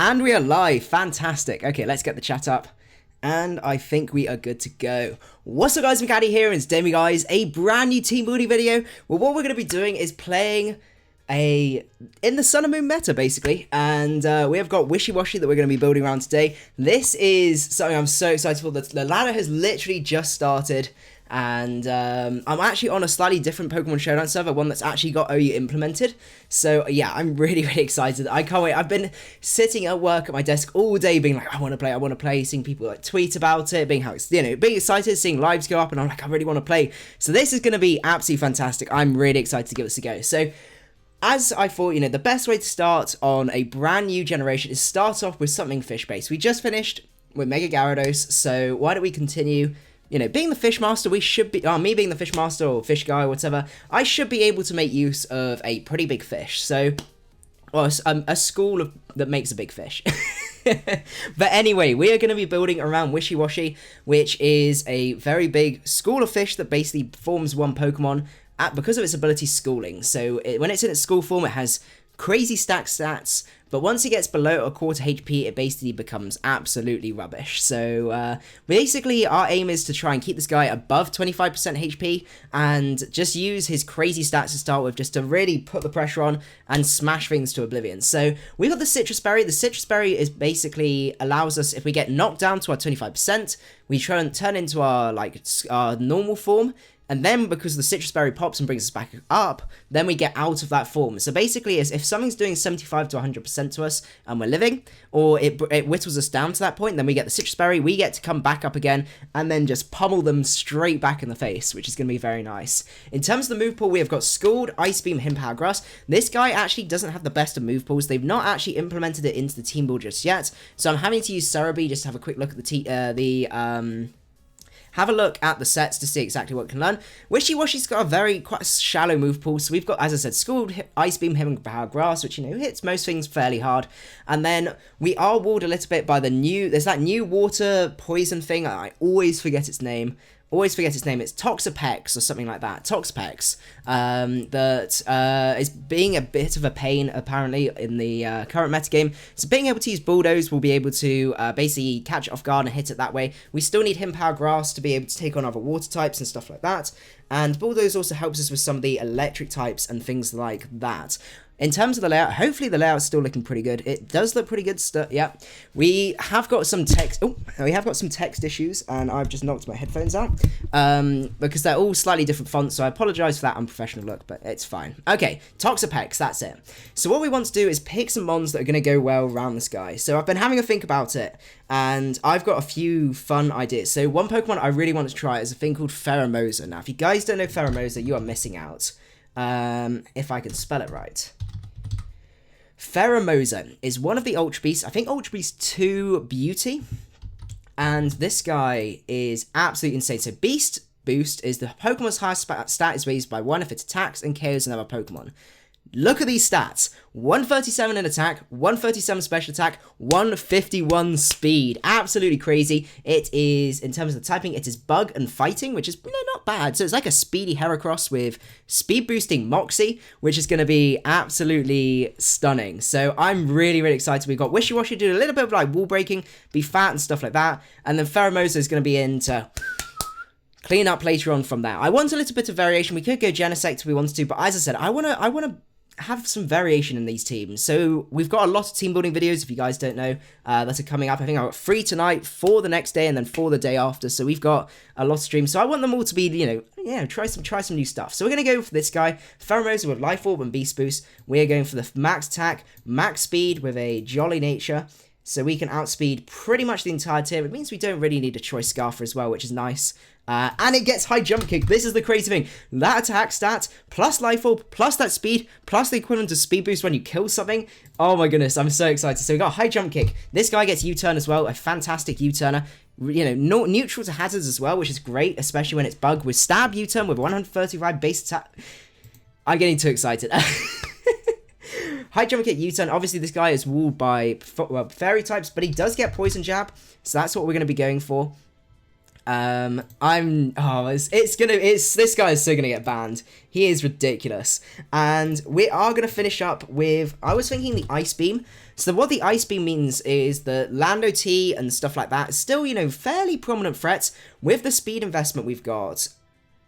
And we are live. Fantastic. Okay, let's get the chat up. And I think we are good to go. What's up, guys? Macadii here, and it's Demi, guys. A brand new team building video. Well, what we're going to be doing is playing in the Sun and Moon meta, basically. And we have got Wishiwashi that we're going to be building around today. This is something I'm so excited for. The ladder has literally just started. And I'm actually on a slightly different Pokemon Showdown server, one that's actually got OU implemented. So yeah, I'm really excited. I can't wait. I've been sitting at work at my desk all day being like, I want to play, seeing people like tweet about it, being excited, seeing lives go up, and I'm like, I really want to play. So this is going to be absolutely fantastic. I'm really excited to give this a go. So as I thought, the best way to start on a brand new generation is start off with something fish-based. We just finished with Mega Gyarados, so why don't we continue? Being the fish master, we should be, me being the fish master or fish guy or whatever, I should be able to make use of a pretty big fish. So, well, a school that makes a big fish. But anyway, we are going to be building around Wishiwashi, which is a very big school of fish that basically forms one Pokemon because of its ability schooling. So when it's in its school form, it has crazy stats, but once it gets below a quarter HP, it basically becomes absolutely rubbish. So basically our aim is to try and keep this guy above 25% HP and just use his crazy stats to start with, just to really put the pressure on and smash things to oblivion. So we got the Sitrus berry. The Sitrus berry is basically allows us, if we get knocked down to our 25%, we try and turn into our normal form. And then, because the Sitrus berry pops and brings us back up, then we get out of that form. So basically, if something's doing 75 to 100% to us and we're living, or it whittles us down to that point, then we get the Sitrus berry, we get to come back up again, and then just pummel them straight back in the face, which is going to be very nice. In terms of the move pool, we have got Scald, Ice Beam, Him-Power Grass. This guy actually doesn't have the best of move pools. They've not actually implemented it into the team build just yet, so I'm having to use Cerebi just to have a quick look at have a look at the sets to see exactly what it can learn. Wishiwashi's got a quite shallow move pool, so we've got, as I said, Scald, Ice Beam, Him-Power Grass, which, hits most things fairly hard. And then we are walled a little bit by there's that new water poison thing. I always forget its name. It's Toxapex or something like that. Toxapex. That is being a bit of a pain, apparently, in the current metagame. So being able to use Bulldoze, we'll be able to basically catch it off guard and hit it that way. We still need Him-Power Grass to be able to take on other water types and stuff like that. And Bulldoze also helps us with some of the electric types and things like that. In terms of the layout, hopefully the layout's still looking pretty good. It does look pretty good. Yeah, we have got some text. We have got some text issues, and I've just knocked my headphones out because they're all slightly different fonts. So I apologise for that unprofessional look, but it's fine. Okay, Toxapex, that's it. So what we want to do is pick some mons that are going to go well around this guy. So I've been having a think about it, and I've got a few fun ideas. So one Pokemon I really want to try is a thing called Pheromosa. Now, if you guys don't know Pheromosa, you are missing out. If I can spell it right. Pheromosa is one of the Ultra Beasts. I think Ultra Beast 2 Beauty. And this guy is absolutely insane. So Beast Boost is the Pokemon's highest stat is raised by 1 if it attacks and KOs another Pokemon. Look at these stats. 137 in attack, 137 special attack, 151 speed. Absolutely crazy. It is, in terms of the typing, it is bug and fighting, which is not bad. So it's like a speedy Heracross with speed boosting Moxie, which is going to be absolutely stunning. So I'm really excited. We've got Wishiwashi do a little bit of wall breaking, be fat and stuff like that. And then Pheromosa is going to be in to clean up later on from that. I want a little bit of variation. We could go Genesect if we wanted to, but as I said, I want to have some variation in these teams. So we've got a lot of team building videos, if you guys don't know, that are coming up. I think I've got 3 tonight, 4 the next day, and then 4 the day after. So we've got a lot of streams. So I want them all to be, try some new stuff. So we're going to go for this guy, Pheromosa with Life Orb and Beast Boost. We are going for the max attack, max speed with a Jolly Nature. So we can outspeed pretty much the entire tier. It means we don't really need a Choice Scarfer as well, which is nice. And it gets high jump kick. This is the crazy thing. That attack stat, plus Life Orb, plus that speed, plus the equivalent of speed boost when you kill something. Oh my goodness, I'm so excited. So we got high jump kick. This guy gets U-turn as well, a fantastic U-turner. Neutral to hazards as well, which is great, especially when it's bug with stab U-turn with 135 base attack. I'm getting too excited. High jump kick U-turn. Obviously, this guy is walled by fairy types, but he does get poison jab, so that's what we're going to be going for. This guy is so gonna get banned. He is ridiculous. And we are gonna finish up with, I was thinking the Ice Beam. So what the Ice Beam means is that Lando T and stuff like that is still, you know, fairly prominent threats. With the speed investment we've got,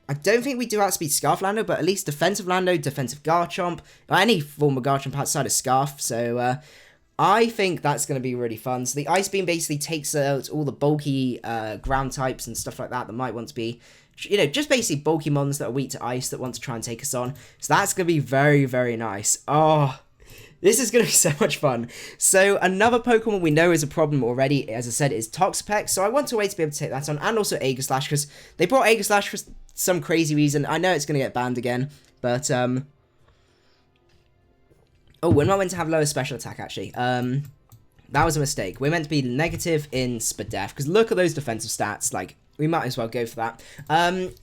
I don't think we do outspeed Scarf Lando, but at least defensive Lando, defensive Garchomp, or any form of Garchomp outside of Scarf. So, I think that's going to be really fun. So the Ice Beam basically takes out all the bulky ground types and stuff like that that might want to be, you know, just basically bulky mons that are weak to ice that want to try and take us on. So that's going to be very, very nice. Oh, this is going to be so much fun. So another Pokemon we know is a problem already, as I said, is Toxapex. So I want to wait to be able to take that on, and also Aegislash, because they brought Aegislash for some crazy reason. I know it's going to get banned again, but oh, we're not meant to have lower special attack, actually. That was a mistake. We're meant to be negative in Spadef, because look at those defensive stats. Like, we might as well go for that.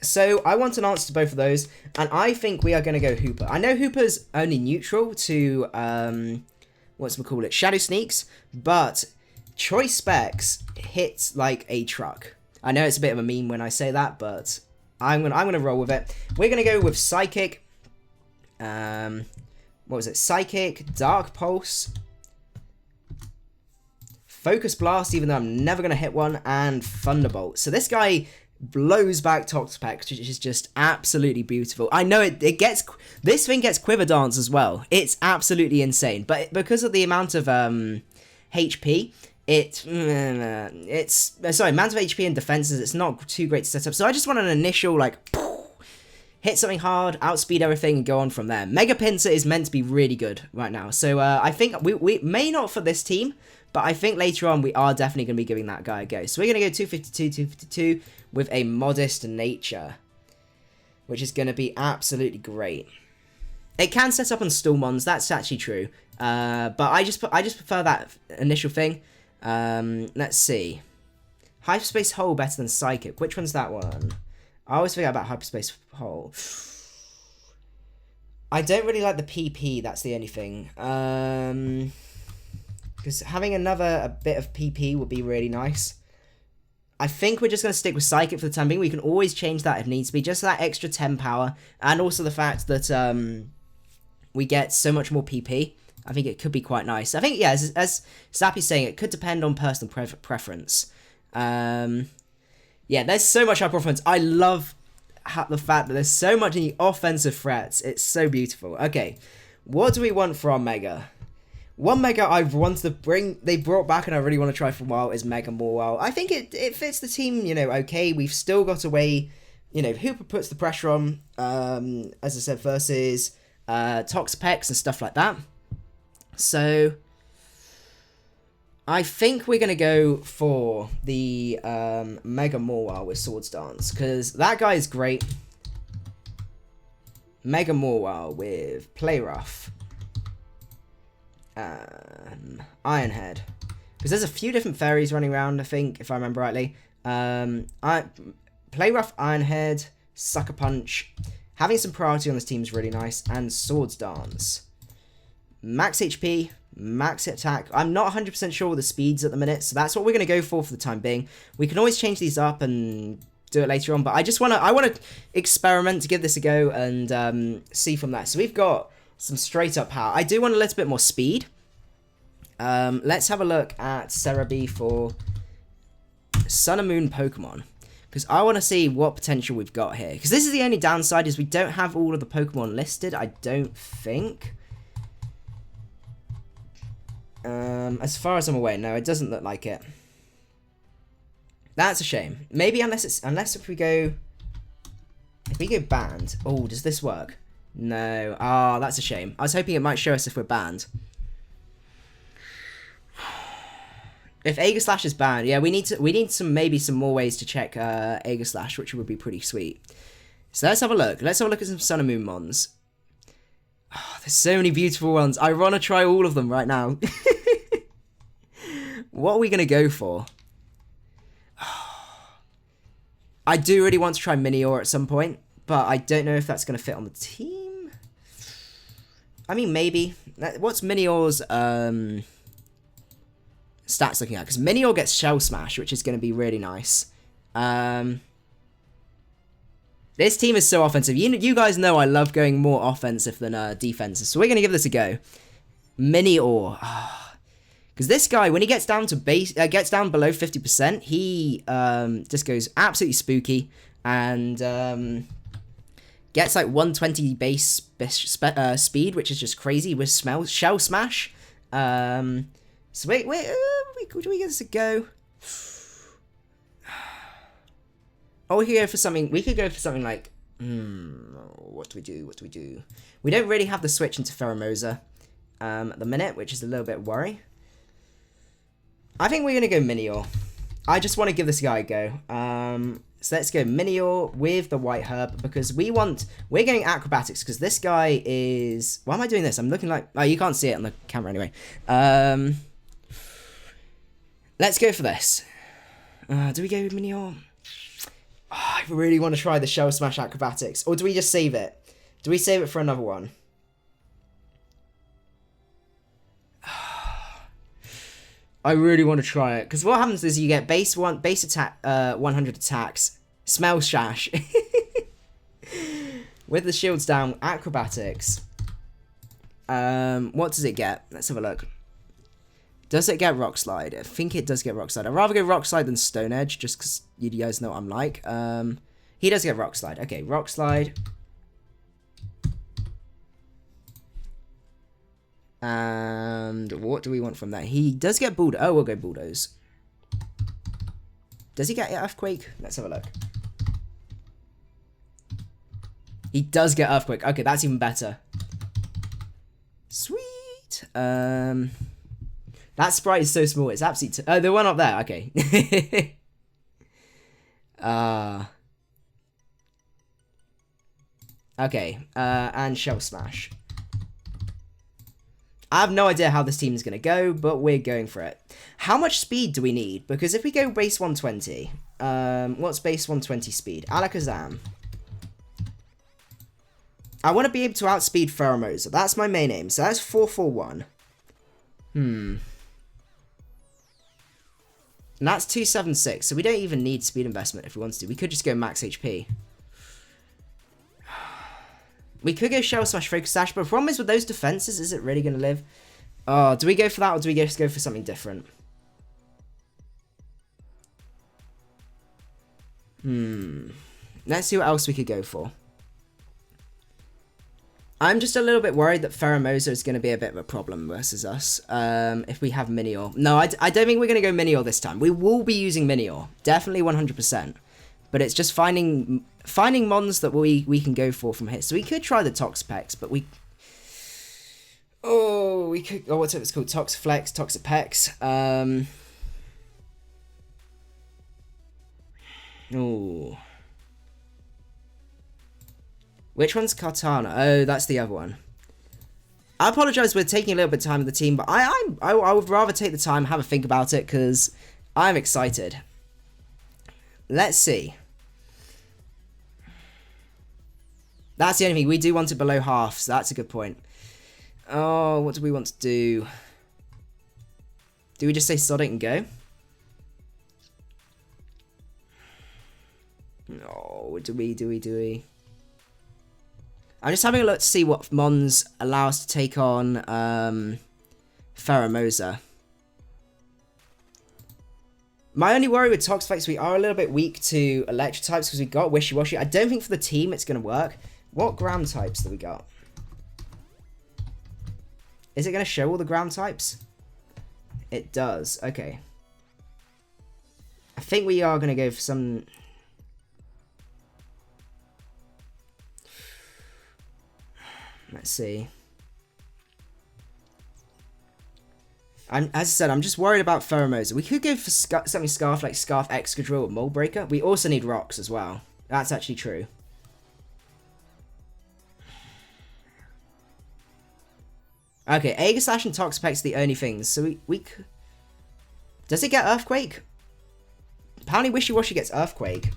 So I want an answer to both of those, and I think we are going to go Hoopa. I know Hoopa's only neutral to, whatchamacallit, Shadow Sneaks, but Choice Specs hits like a truck. I know it's a bit of a meme when I say that, but I'm gonna roll with it. We're going to go with Psychic, what was it? Psychic, Dark Pulse, Focus Blast, even though I'm never going to hit one, and Thunderbolt. So this guy blows back Toxapex, which is just absolutely beautiful. I know this thing gets Quiver Dance as well. It's absolutely insane. But because of the amount of HP, amount of HP and defenses, it's not too great to set up. So I just want an initial, like, hit something hard, outspeed everything, and go on from there. Mega Pinsir is meant to be really good right now. So I think we may not for this team, but I think later on we are definitely going to be giving that guy a go. So we're going to go 252, 252 with a Modest Nature, which is going to be absolutely great. It can set up on Stallmons, that's actually true. But I just prefer that initial thing. Let's see. Hyperspace Hole better than Psychic. Which one's that one? I always forget about Hyperspace Hole. I don't really like the PP, that's the only thing. Because having a bit of PP would be really nice. I think we're just going to stick with Psychic for the time being. We can always change that if needs be. Just that extra 10 power. And also the fact that we get so much more PP. I think it could be quite nice. I think, yeah, as Zappy's saying, it could depend on personal preference. Yeah, there's so much preference. I love the fact that there's so much in the offensive threats. It's so beautiful. Okay, what do we want for our Mega? One Mega I've wanted to bring, they brought back and I really want to try for a while is Mega Morwell. I think it fits the team, you know, okay. We've still got a way, you know, Hoopa puts the pressure on, as I said, versus Toxapex and stuff like that. So I think we're going to go for the Mega Morwell with Swords Dance, because that guy is great. Mega Morwell with Play Rough. Iron Head. Because there's a few different fairies running around, I think, if I remember rightly. Play Rough, Iron Head, Sucker Punch. Having some priority on this team is really nice. And Swords Dance. Max HP, max attack. I'm not 100% sure with the speeds at the minute, so that's what we're going to go for the time being. We can always change these up and do it later on, but I want to experiment to give this a go and see from that. So we've got some straight up power. I do want a little bit more speed. Let's have a look at Cerebi for Sun and Moon Pokemon, because I want to see what potential we've got here. Because this is the only downside, is we don't have all of the Pokemon listed, I don't think. As far as I'm aware, no, it doesn't look like it. That's a shame. Maybe unless if we go banned. Oh, does this work? No. Ah, that's a shame. I was hoping it might show us if we're banned. If Aegislash is banned, yeah, we need maybe some more ways to check Aegislash, which would be pretty sweet. So let's have a look. Let's have a look at some Sun and Moon Mons. Oh, there's so many beautiful ones. I want to try all of them right now. What are we going to go for? I do really want to try Minior at some point, but I don't know if that's going to fit on the team. I mean, maybe. What's Minior's stats looking at? Because Minior gets Shell Smash, which is going to be really nice. This team is so offensive. You guys know I love going more offensive than defensive, so we're going to give this a go. Mini-Or. Because this guy, when he gets down to gets down below 50%, he just goes absolutely spooky and gets like 120 base speed, which is just crazy with Shell Smash. So wait, do we give this a go? Oh, we could go for something. We could go for something like, what do we do? We don't really have the switch into Pheromosa at the minute, which is a little bit worry. I think we're gonna go Mini-Or. I just want to give this guy a go. So let's go Mini-Or with the White Herb because we're going acrobatics because this guy is. Why am I doing this? I'm looking like. Oh, you can't see it on the camera anyway. Let's go for this. Do we go with Mini-Or? Oh, I really want to try the Shell Smash acrobatics. Or do we just save it? Do we save it for another one? I really want to try it. Because what happens is you get base attack, 100 attacks. Smell Shash. With the shields down, acrobatics. What does it get? Let's have a look. Does it get Rock Slide? I think it does get Rock Slide. I'd rather go Rock Slide than Stone Edge, just because you guys know what I'm like. He does get Rock Slide. Okay, Rock Slide. And what do we want from that? He does get Bulldoze. Oh, we'll go Bulldoze. Does he get Earthquake? Let's have a look. He does get Earthquake. Okay, that's even better. Sweet. That sprite is so small. It's absolutely... Oh, the one up there. Okay. Okay. And Shell Smash. I have no idea how this team is going to go, but we're going for it. How much speed do we need? Because if we go base 120... what's base 120 speed? Alakazam. I want to be able to outspeed Pheromosa. That's my main aim. So that's 441. And that's 276, so we don't even need speed investment if we wanted to. We could just go max HP. We could go Shell Smash, Focus Sash, but the problem is with those defenses, is it really going to live? Oh, do we go for that, or do we just go for something different? Let's see what else we could go for. I'm just a little bit worried that Pheromosa is going to be a bit of a problem versus us if we have Mini-Or. No, I don't think we're going to go Mini-Or this time. We will be using Mini-Or. Definitely 100%. But it's just finding mons that we can go for from here. So we could try the Toxapex, but we... Oh, we could... Oh, what's it? It's called Toxaflex, Toxapex. Oh... Which one's Katana? Oh, that's the other one. I apologize for taking a little bit of time with the team, but I would rather take the time, have a think about it, because I'm excited. Let's see. That's the only thing. We do want it below half, so that's a good point. Oh, what do we want to do? Do we just say sod it and go? No, do we? I'm just having a look to see what mons allow us to take on Pheromosa. My only worry with Toxapex, we are a little bit weak to electric types because we got Wishiwashi. I don't think for the team it's going to work. What ground types do we got? Is it going to show all the ground types? It does. Okay. I think we are going to go for some... Let's see. As I said, I'm just worried about Pheromosa. We could go for something Scarf like Scarf Excadrill or Mold Breaker. We also need rocks as well. That's actually true. Okay, Aegislash and Toxapex are the only things. So we does it get Earthquake? Apparently Wishiwashi gets Earthquake.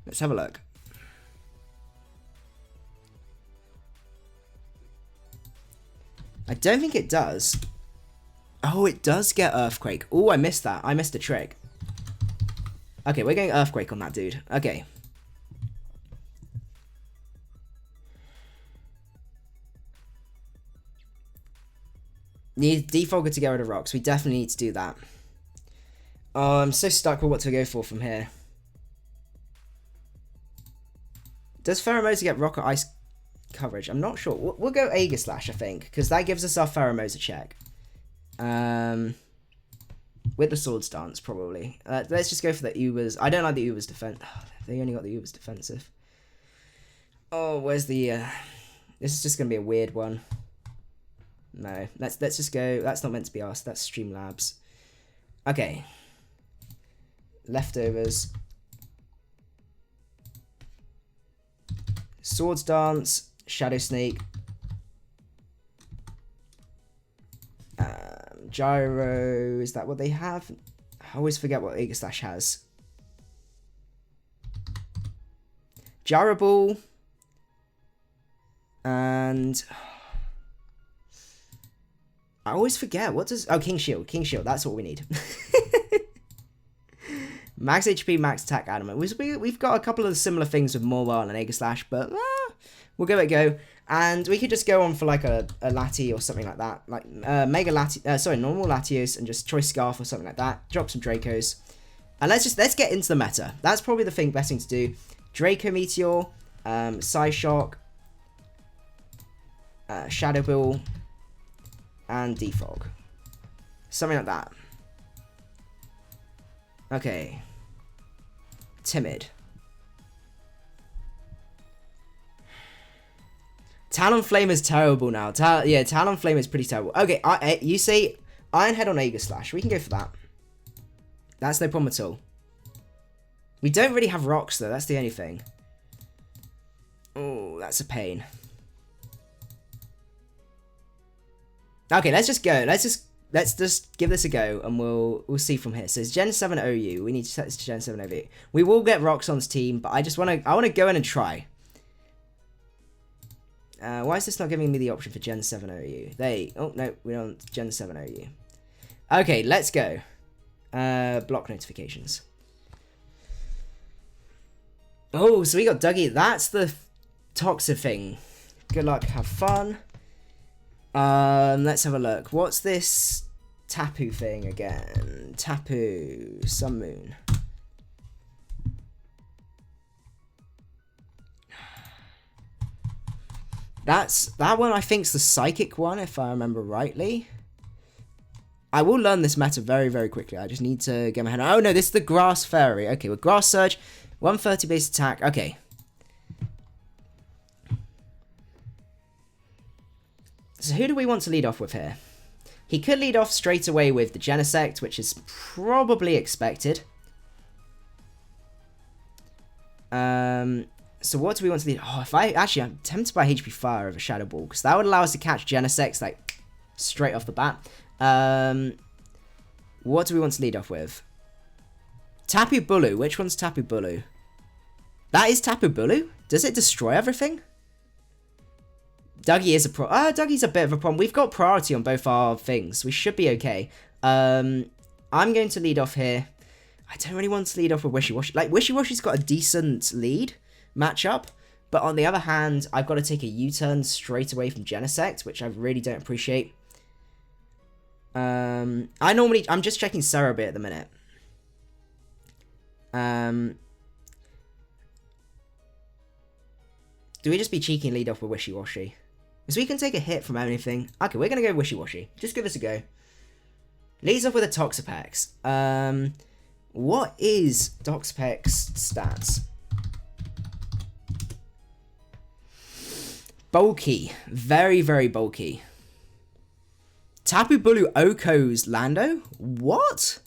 Let's have a look. I don't think it does. Oh, it does get Earthquake. Oh, I missed that. I missed a trick. Okay, we're getting Earthquake on that dude. Okay. Need Defogger to get rid of rocks. We definitely need to do that. Oh, I'm so stuck with what to go for from here. Does Pheromosa get rock or ice coverage? I'm not sure. We'll go Aegislash, I think, because that gives us our Pheromosa check. With the Swords Dance, probably. Let's just go for the Ubers. I don't like the Ubers defense. Oh, they only got the Ubers defensive. Oh, where's the... This is just going to be a weird one. No, let's just go. That's not meant to be us. That's Streamlabs. Okay. Leftovers. Swords Dance. Shadow Snake. Gyro. Is that what they have? I always forget what Aegislash has. Gyro Ball. And... I always forget. What does... Oh, King Shield. King Shield. That's what we need. Max HP, max attack, adamant. We've got a couple of similar things with Morwell and Aegislash, but we'll give it a go. And we could just go on for like a Lati or something like that. Like Mega Lati... sorry, normal Latios and just Choice Scarf or something like that. Drop some Dracos. And let's get into the meta. That's probably the best thing to do. Draco Meteor, Psyshock, Shadow Ball, and Defog. Something like that. Okay. Timid. Talonflame is terrible now. Yeah, Talonflame is pretty terrible. Okay, you say Ironhead on Aegislash. We can go for that. That's no problem at all. We don't really have rocks, though. That's the only thing. Oh, that's a pain. Okay, let's just go. Let's just give this a go, and we'll see from here. So it's Gen 7 OU. We need to set this to Gen 7 OU. We will get rocks on this team, but I want to go in and try. Why is this not giving me the option for Gen 7 OU? Oh no, we don't Gen 7 OU. Okay, let's go. Block notifications. Oh, so we got Dougie. That's the toxic thing. Good luck. Have fun. Let's have a look. What's this Tapu thing again? Tapu, Sun Moon. That one I think's the psychic one, if I remember rightly. I will learn this meta very, very quickly. I just need to get my head. Oh no, this is the Grass Fairy. Okay, with Grass Surge, 130 base attack. Okay. So who do we want to lead off with here? He could lead off straight away with the Genesect, which is probably expected. So what do we want to lead? Oh, I'm tempted by HP Fire over Shadow Ball, because that would allow us to catch Genesect like straight off the bat. What do we want to lead off with? Tapu Bulu. Which one's Tapu Bulu? That is Tapu Bulu? Does it destroy everything? Dougie is Dougie's a bit of a problem. We've got priority on both our things. We should be okay. I'm going to lead off here. I don't really want to lead off with Wishiwashi. Like, Wishiwashi's got a decent lead matchup. But on the other hand, I've got to take a U-turn straight away from Genesect, which I really don't appreciate. I'm just checking Cerebi at the minute. Do we just be cheeky and lead off with Wishiwashi? Because we can take a hit from anything. Okay, we're going to go Wishiwashi. Just give this a go. Leads off with a Toxapex. What is Toxapex's stats? Bulky. Very, very bulky. Tapu Bulu Oko's Lando? What?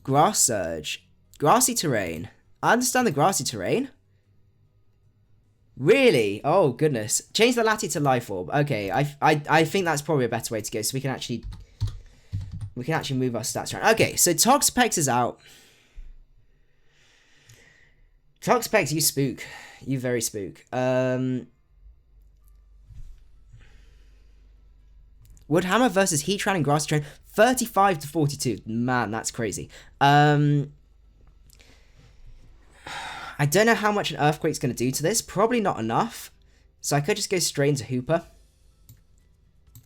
Grass Surge. Grassy terrain. I understand the grassy terrain. Really? Oh, goodness. Change the Lati to Life Orb. Okay, I think that's probably a better way to go, so we can actually move our stats around. Okay, so Toxapex is out. Toxapex, you spook. You very spook. Woodhammer versus Heatran and Grass Train. 35 to 42. Man, that's crazy. I don't know how much an Earthquake's going to do to this. Probably not enough. So I could just go straight into Hoopa.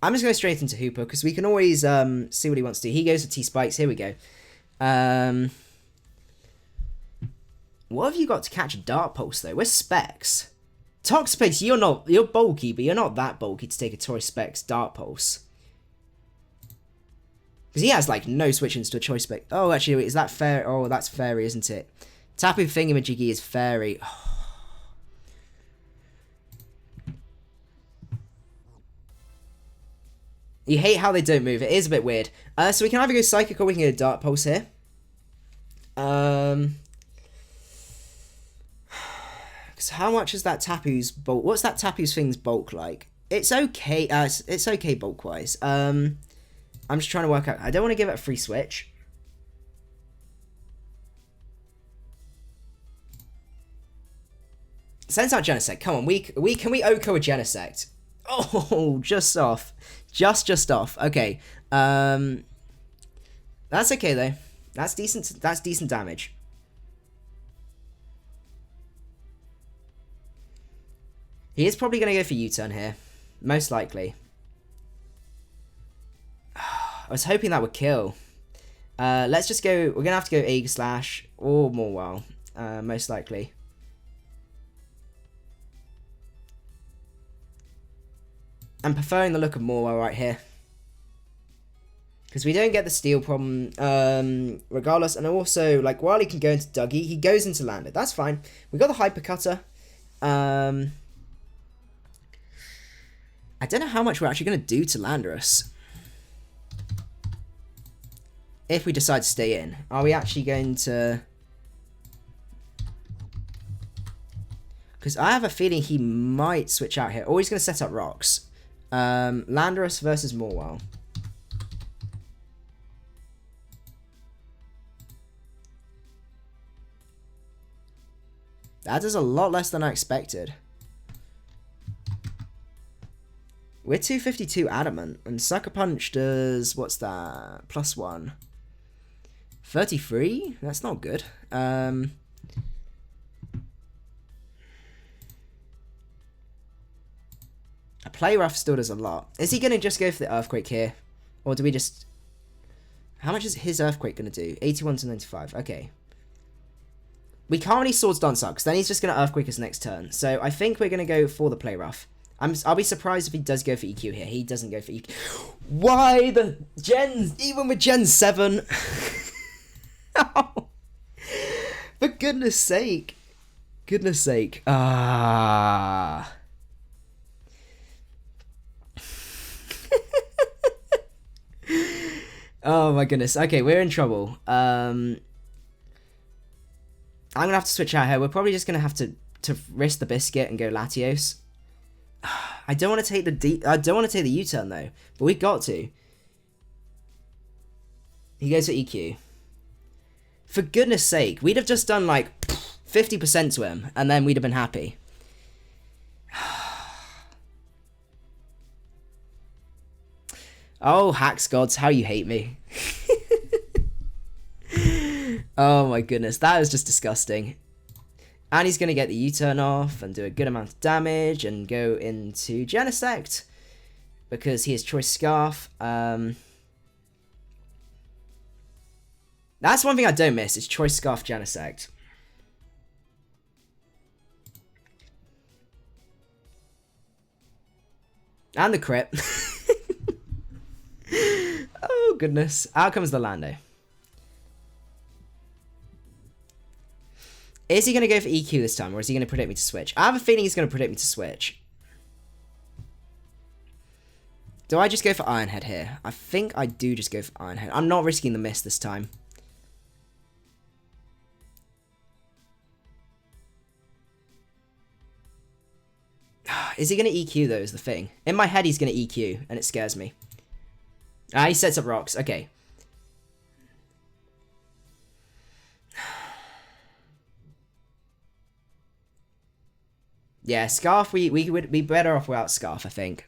I'm just going straight into Hoopa because we can always see what he wants to do. He goes for T-Spikes. Here we go. What have you got to catch a Dark Pulse, though? Where's Specs? Toxapex, you're bulky, but you're not that bulky to take a Choice Specs Dark Pulse. Because he has, like, no switch-ins to a Choice Spec. Oh, actually, wait, is that Fairy? Oh, that's Fairy, isn't it? Tapu Thingamajiggy is Fairy. Oh. You hate how they don't move. It is a bit weird. So we can either go Psychic or we can go Dark Pulse here. Because how much is that Tapu's bulk? What's that Tapu's thing's bulk like? It's okay. It's okay bulk-wise. I'm just trying to work out. I don't want to give it a free switch. Sends out Genesect. Come on, can we Oko a Genesect? Oh, just off. Just off. Okay. That's okay though. That's decent damage. He is probably going to go for U-turn here. Most likely. I was hoping that would kill. Let's just go. We're going to have to go Egg Slash or Morwell. Most likely. I'm preferring the look of Morwell right here. Because we don't get the steal problem regardless. And also, like, while he can go into Dougie, he goes into Lander. That's fine. We got the Hyper Cutter. I don't know how much we're actually going to do to Landorus. If we decide to stay in. Are we actually going to... Because I have a feeling he might switch out here. Or he's going to set up rocks. Landorus versus Morwell. That is a lot less than I expected. We're 252 Adamant, and Sucker Punch does, what's that, +1. 33? That's not good. A Play Rough still does a lot. Is he going to just go for the Earthquake here? Or do we just... How much is his Earthquake going to do? 81 to 95, okay. We can't really Swords Dance up, because then he's just going to Earthquake us next turn. So I think we're going to go for the Play Rough. I'll be surprised if he does go for EQ here. He doesn't go for EQ. Why the Gens? Even with Gen 7. Oh, for goodness sake. Goodness sake. Ah. Oh my goodness. Okay, we're in trouble. I'm going to have to switch out here. We're probably just going to have to risk the Biscuit and go Latios. I don't want to take the U-turn though, but we got to. He goes for EQ. For goodness sake, we'd have just done like 50% to him, and then we'd have been happy. Oh, Hacks Gods, how you hate me. Oh my goodness, that was just disgusting. And he's going to get the U-turn off and do a good amount of damage and go into Genesect because he has Choice Scarf. That's one thing I don't miss is Choice Scarf Genesect. And the crit. Oh goodness. Out comes the Lando. Is he going to go for EQ this time, or is he going to predict me to switch? I have a feeling he's going to predict me to switch. Do I just go for Iron Head here? I think I do just go for Iron Head. I'm not risking the miss this time. Is he going to EQ though is the thing. In my head he's going to EQ, and it scares me. Ah, he sets up rocks. Okay. Yeah, Scarf, we would be better off without Scarf, I think.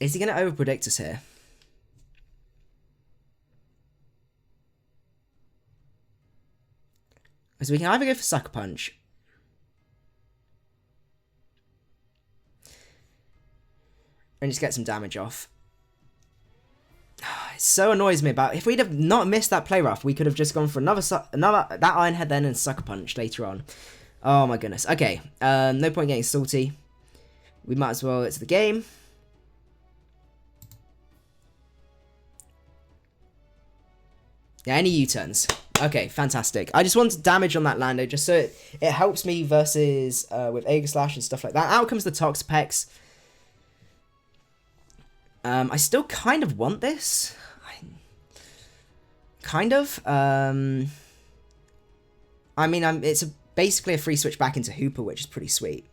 Is he going to overpredict us here? So we can either go for Sucker Punch. And just get some damage off. It so annoys me about... If we'd have not missed that play rough, we could have just gone for another that Iron Head then and Sucker Punch later on. Oh my goodness. Okay. No point getting salty. We might as well get to the game. Yeah, any U-turns. Okay, fantastic. I just wanted damage on that Lando just so it helps me versus with Aegislash and stuff like that. Out comes the Toxapex. I still kind of want this. Kind of. I mean, it's basically a free switch back into Hoopa, which is pretty sweet.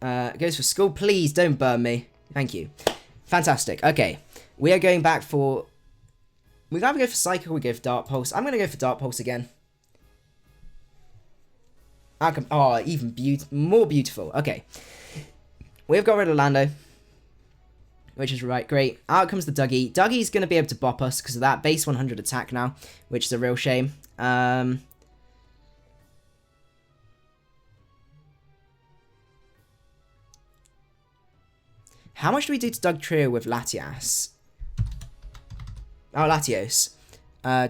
It goes for School. Please don't burn me. Thank you. Fantastic. Okay, we are going back for... We can either go for Psychic or we go for Dark Pulse. I'm going to go for Dark Pulse again. Oh, even more beautiful. Okay. We've got rid of Lando. Which is right, great. Out comes the Dougie. Dougie's going to be able to bop us because of that base 100 attack now. Which is a real shame. How much do we do to Dugtrio with Latias? Oh, Latios.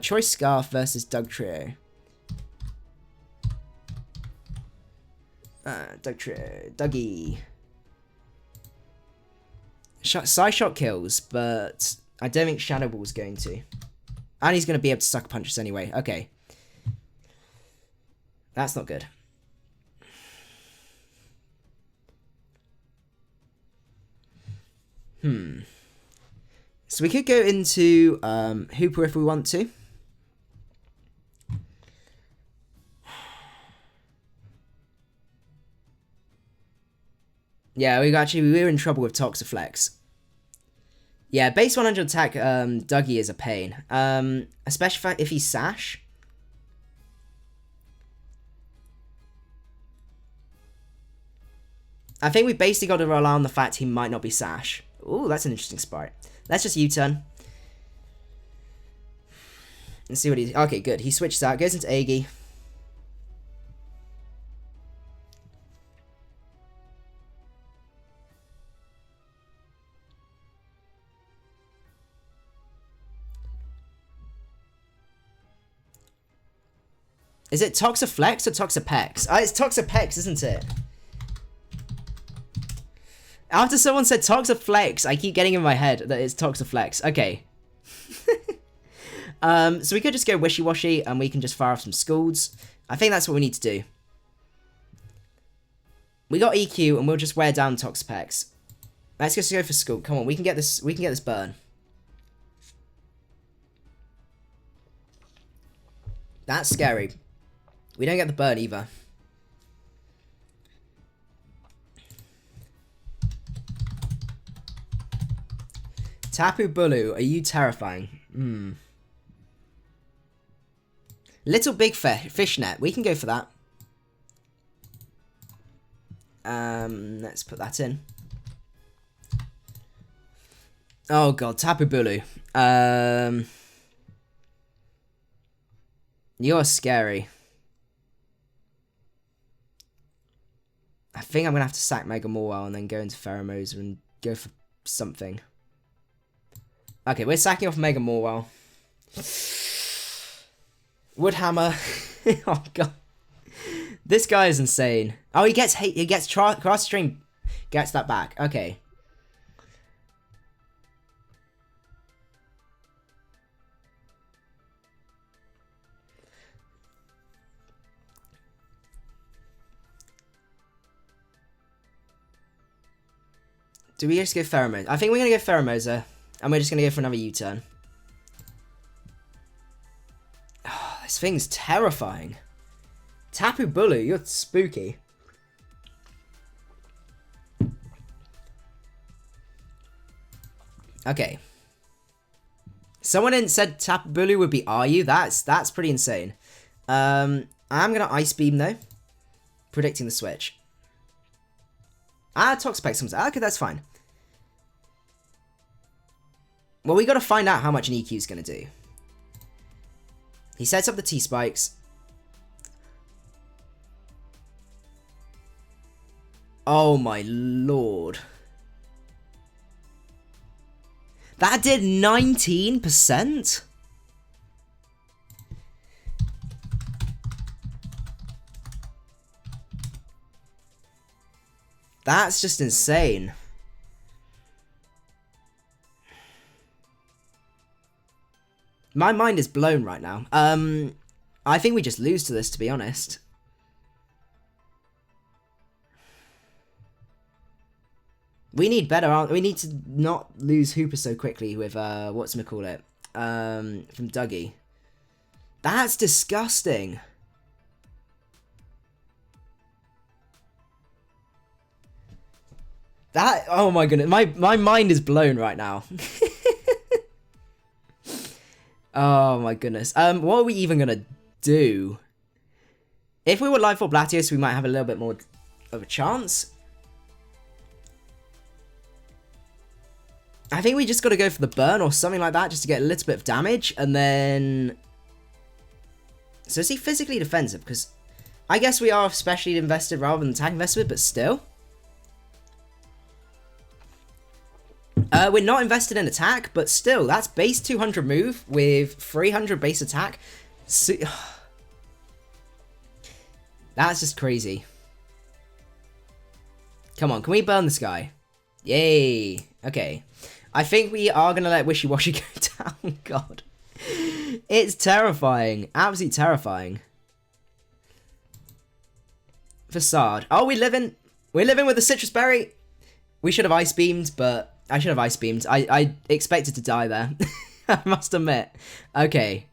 Choice Scarf versus Dugtrio. Dugtrio. Dougie. Psyshock kills, but I don't think Shadow Ball's going to. And he's going to be able to Sucker Punch us anyway. Okay. That's not good. So we could go into Hoopa if we want to. Yeah, we were in trouble with Toxaflex. Yeah, base 100 attack Dougie is a pain. Especially if he's Sash. I think we basically got to rely on the fact he might not be Sash. Ooh, that's an interesting spot. Let's just U-turn. And see what he's... Okay, good. He switches out. Goes into Aegi. Is it Toxaflex or Toxapex? It's Toxapex, isn't it? After someone said Toxaflex, I keep getting in my head that it's Toxaflex. Okay. So we could just go Wishiwashi and we can just fire off some Scalds. I think that's what we need to do. We got EQ and we'll just wear down Toxapex. Let's just go for Scald. Come on, we can get this burn. That's scary. We don't get the burn either. Tapu Bulu, are you terrifying? Little Big Fishnet, we can go for that. Let's put that in. Oh god, Tapu Bulu. You're scary. I think I'm going to have to sack Mega Morwell and then go into Pheromosa and go for something. Okay, we're sacking off Mega Morwell. Woodhammer. Oh god. This guy is insane. Oh, he gets Cross String. Gets that back. Okay. Do we just go Pheromosa? I think we're going to go Pheromosa. And we're just going to go for another U-turn. Oh, this thing's terrifying. Tapu Bulu, you're spooky. Okay. Someone said Tapu Bulu would be Are You? That's pretty insane. I'm going to Ice Beam though. Predicting the switch. Toxapex comes out. Okay, that's fine. Well, we got to find out how much an EQ is going to do. He sets up the T-spikes. Oh my lord. That did 19%? That's just insane. My mind is blown right now. I think we just lose to this, to be honest. We need better. We need to not lose Hoopa so quickly with whatchamacallit, from Dougie. That's disgusting. That, oh my goodness, my mind is blown right now. Oh my goodness. What are we even gonna do? If we were Life Orb Latios, we might have a little bit more of a chance. I think we just got to go for the burn or something like that just to get a little bit of damage, and then... So is he physically defensive? Because I guess we are specially invested rather than attack invested, but still. We're not invested in attack, but still, that's base 200 move with 300 base attack. So... That's just crazy. Come on, can we burn this guy? Yay. Okay. I think we are going to let Wishiwashi go down. God. It's terrifying. Absolutely terrifying. Facade. Oh, we're living with the Sitrus berry. We should have ice beamed, but I should have ice beamed. I expected to die there. I must admit. Okay.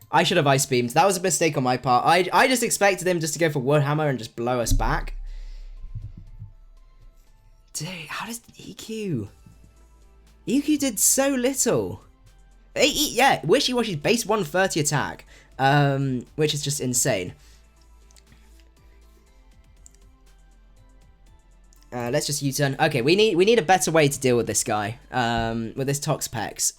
I should have ice beamed. That was a mistake on my part. I just expected him just to go for Woodhammer and just blow us back. Dude, how does EQ... EQ did so little. Yeah, Wishiwashi's base 130 attack, which is just insane. Let's just U-turn. Okay, we need a better way to deal with this guy, with this Toxpex.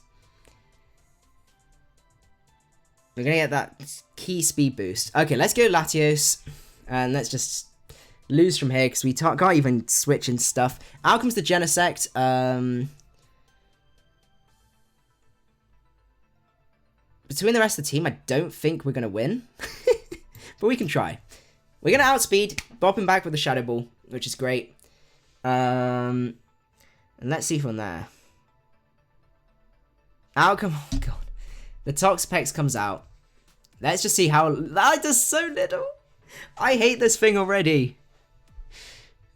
We're gonna get that key speed boost. Okay, let's go Latios, and let's just lose from here because we can't even switch and stuff. Out comes the Genesect. Between the rest of the team, I don't think we're going to win. But we can try. We're going to outspeed, bop him back with the Shadow Ball, which is great. And let's see from there. Outcome, oh god. The Toxpex comes out. Let's just see how... That does so little. I hate this thing already.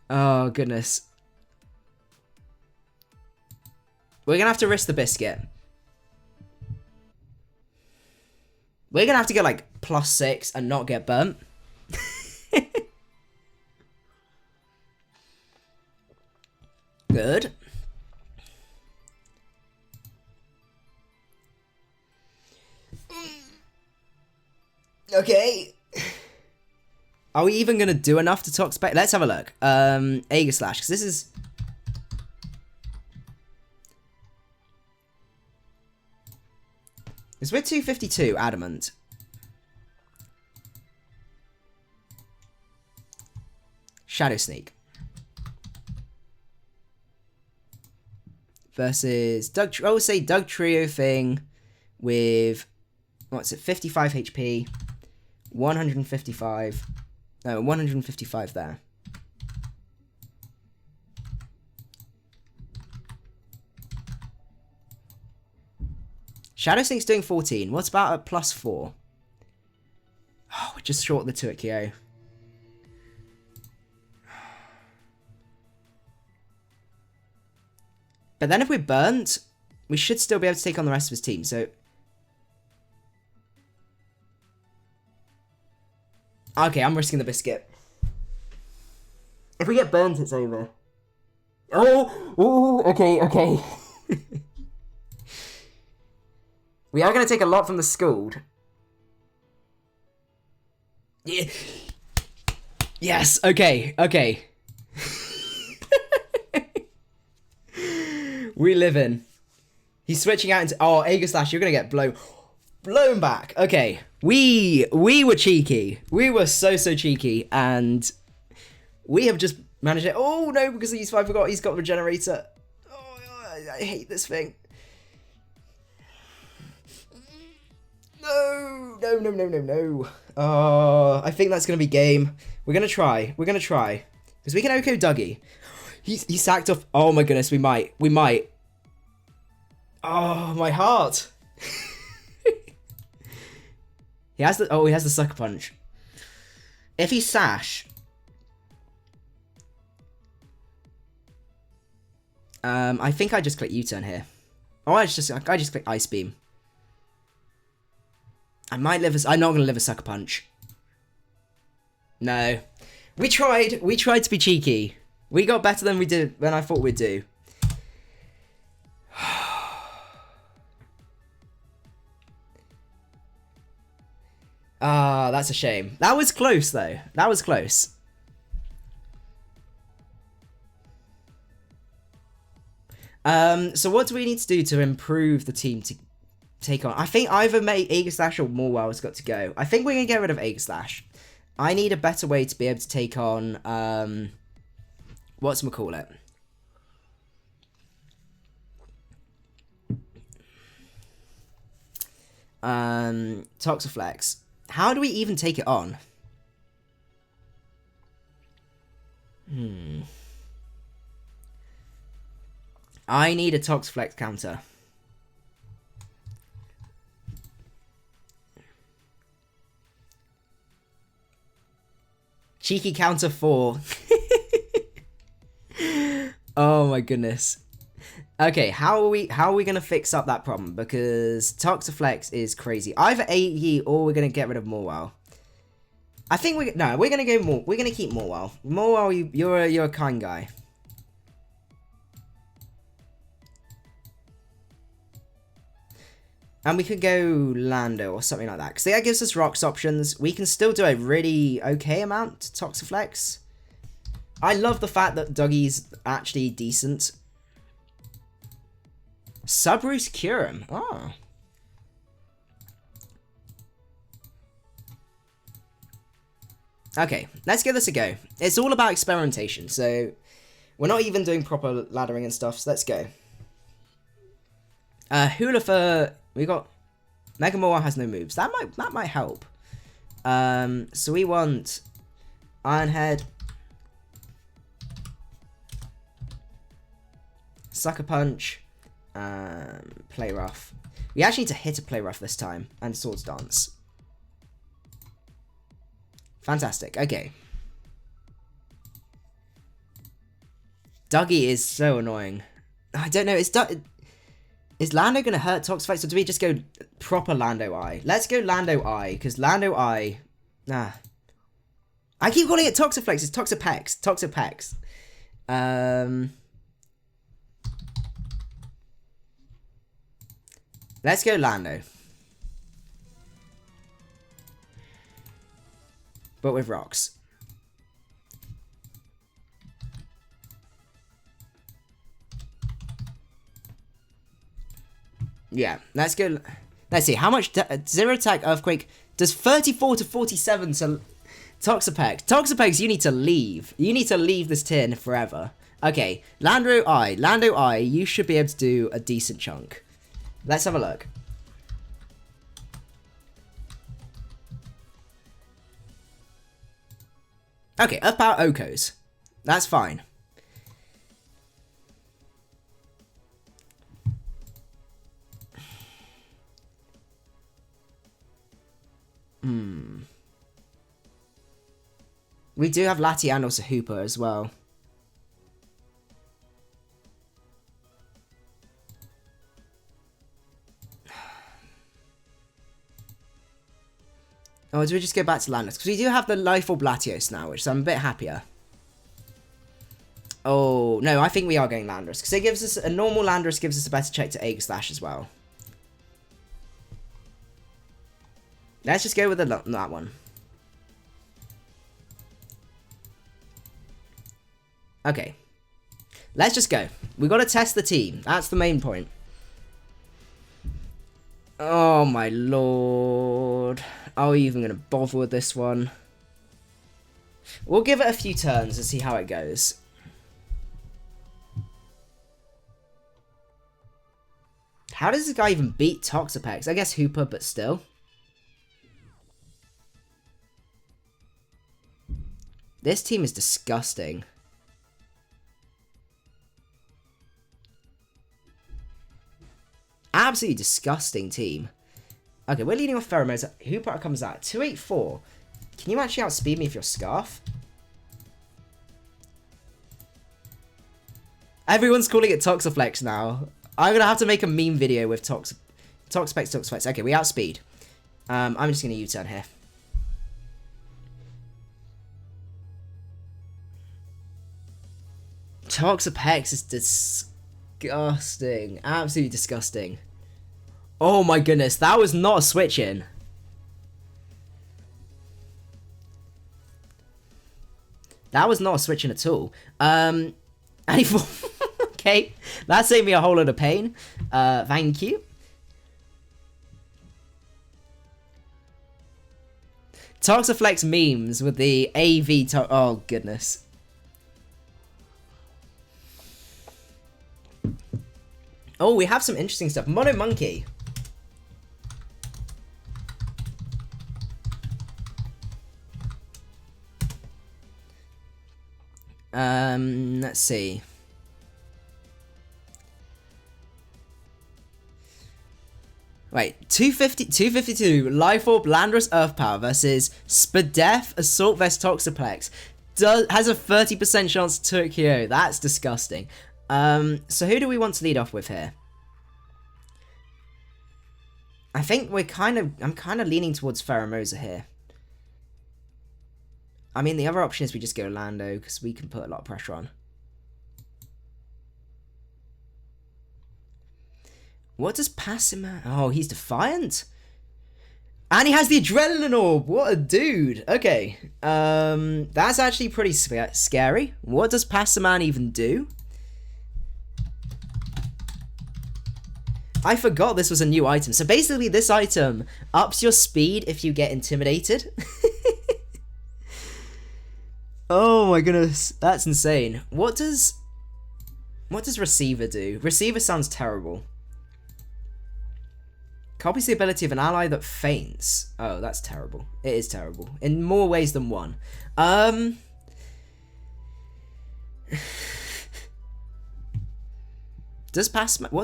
Oh, goodness. We're going to have to risk the biscuit. We're going to have to get, like, +6 and not get burnt. Good. Okay. Are we even going to do enough to Toxpex? Let's have a look. Aegis Slash, because this is... It's with 252 Adamant. Shadow Sneak. Versus Doug, I would say Doug Trio thing with, what's it, 55 HP, 155, no, 155 there. Shadow Sneak's doing 14. What's about a +4? Oh, we're just short the 2 at Kyo. But then if we're burnt, we should still be able to take on the rest of his team, so... Okay, I'm risking the biscuit. If we get burnt, it's over. Oh, okay. We are going to take a lot from the Scald. Yeah. Yes, okay. We live in. He's switching out into... Oh, Aegislash, you're going to get blown back. Okay. We were cheeky. We were so cheeky. And we have just managed it. Oh, no, because I forgot he's got Regenerator. Oh, I hate this thing. No. I think that's going to be game. We're going to try. Because we can Oko Dougie. He sacked off. Oh my goodness, we might. Oh, my heart. he has the Sucker Punch. If he Sash. I think I just click U-turn here. Oh, I just click Ice Beam. I'm not going to live a Sucker Punch. No. We tried to be cheeky. We got better than I thought we'd do. Ah, that's a shame. That was close, though. That was close. So what do we need to do to improve the team to take on? I think either Aegislash or Morwell has got to go. I think we're going to get rid of Aegislash. I need a better way to be able to take on, whatchamacallit? Toxaflex. How do we even take it on? I need a Toxaflex counter. Cheeky counter 4. Oh my goodness. Okay, how are we gonna fix up that problem? Because Toxaflex is crazy. Either AE or we're gonna get rid of Morwell. I think we're gonna go more. We're gonna keep Morwell. Morwell, you're a kind guy. And we could go Lando or something like that. Because that gives us rocks options. We can still do a really okay amount to Toxaflex. I love the fact that Dougie's actually decent. Subroost Curum. Oh. Okay, let's give this a go. It's all about experimentation. So we're not even doing proper laddering and stuff. So let's go. Hula for... We got Mega Morwell has no moves. That might help. So we want Ironhead, Sucker Punch, Play Rough. We actually need to hit a Play Rough this time and Swords Dance. Fantastic. Okay. Dougie is so annoying. I don't know. Is Lando going to hurt Toxaflex, or do we just go proper Lando Eye? Let's go Lando Eye, because Lando Eye... I keep calling it Toxaflex. It's Toxapex. Toxapex. Let's go Lando. But with rocks. Yeah, let's go. Let's see, how much Zero Attack Earthquake does 34 to 47 to Toxapex. Toxapex, you need to leave. You need to leave this tin forever. Okay, Lando Eye, you should be able to do a decent chunk. Let's have a look. Okay, Earth Power Okos. That's fine. We do have Latios and also Hoopa as well. Oh, do we just go back to Landorus? Because we do have the Life Orb Latios now, which I'm a bit happier. Oh, no, I think we are going Landorus. Because it gives us, a normal Landorus gives us a better check to Aegislash as well. Let's just go with that one. Okay. Let's just go. We got to test the team. That's the main point. Oh my lord. Are we even going to bother with this one? We'll give it a few turns and see how it goes. How does this guy even beat Toxapex? I guess Hoopa, but still. This team is disgusting. Absolutely disgusting team. Okay, we're leading off Pheromosa. Hoopa comes out. 284. Can you actually outspeed me with your Scarf? Everyone's calling it Toxaflex now. I'm going to have to make a meme video with Toxapex. Okay, we outspeed. I'm just going to U-turn here. Toxapex is disgusting. Absolutely disgusting. Oh my goodness, that was not a switch in. That was not a switch in at all. Okay, that saved me a whole lot of pain. Thank you. Toxaflex memes with the AV oh goodness. Oh, we have some interesting stuff. Mono Monkey. Let's see. Wait, 252 Life Orb Landorus Earth Power versus Spadef Assault Vest Toxaplex. Has a 30% chance to KO. That's disgusting. So who do we want to lead off with here? I think I'm kind of leaning towards Pheromosa here. I mean, the other option is we just go Lando, because we can put a lot of pressure on. What does Passiman... Oh, he's Defiant? And he has the Adrenaline Orb! What a dude! Okay, that's actually pretty scary. What does Passiman even do? I forgot this was a new item. So basically, this item ups your speed if you get intimidated. Oh my goodness, that's insane. What does Receiver do? Receiver sounds terrible. Copies the ability of an ally that faints. Oh, that's terrible. It is terrible. In more ways than one. What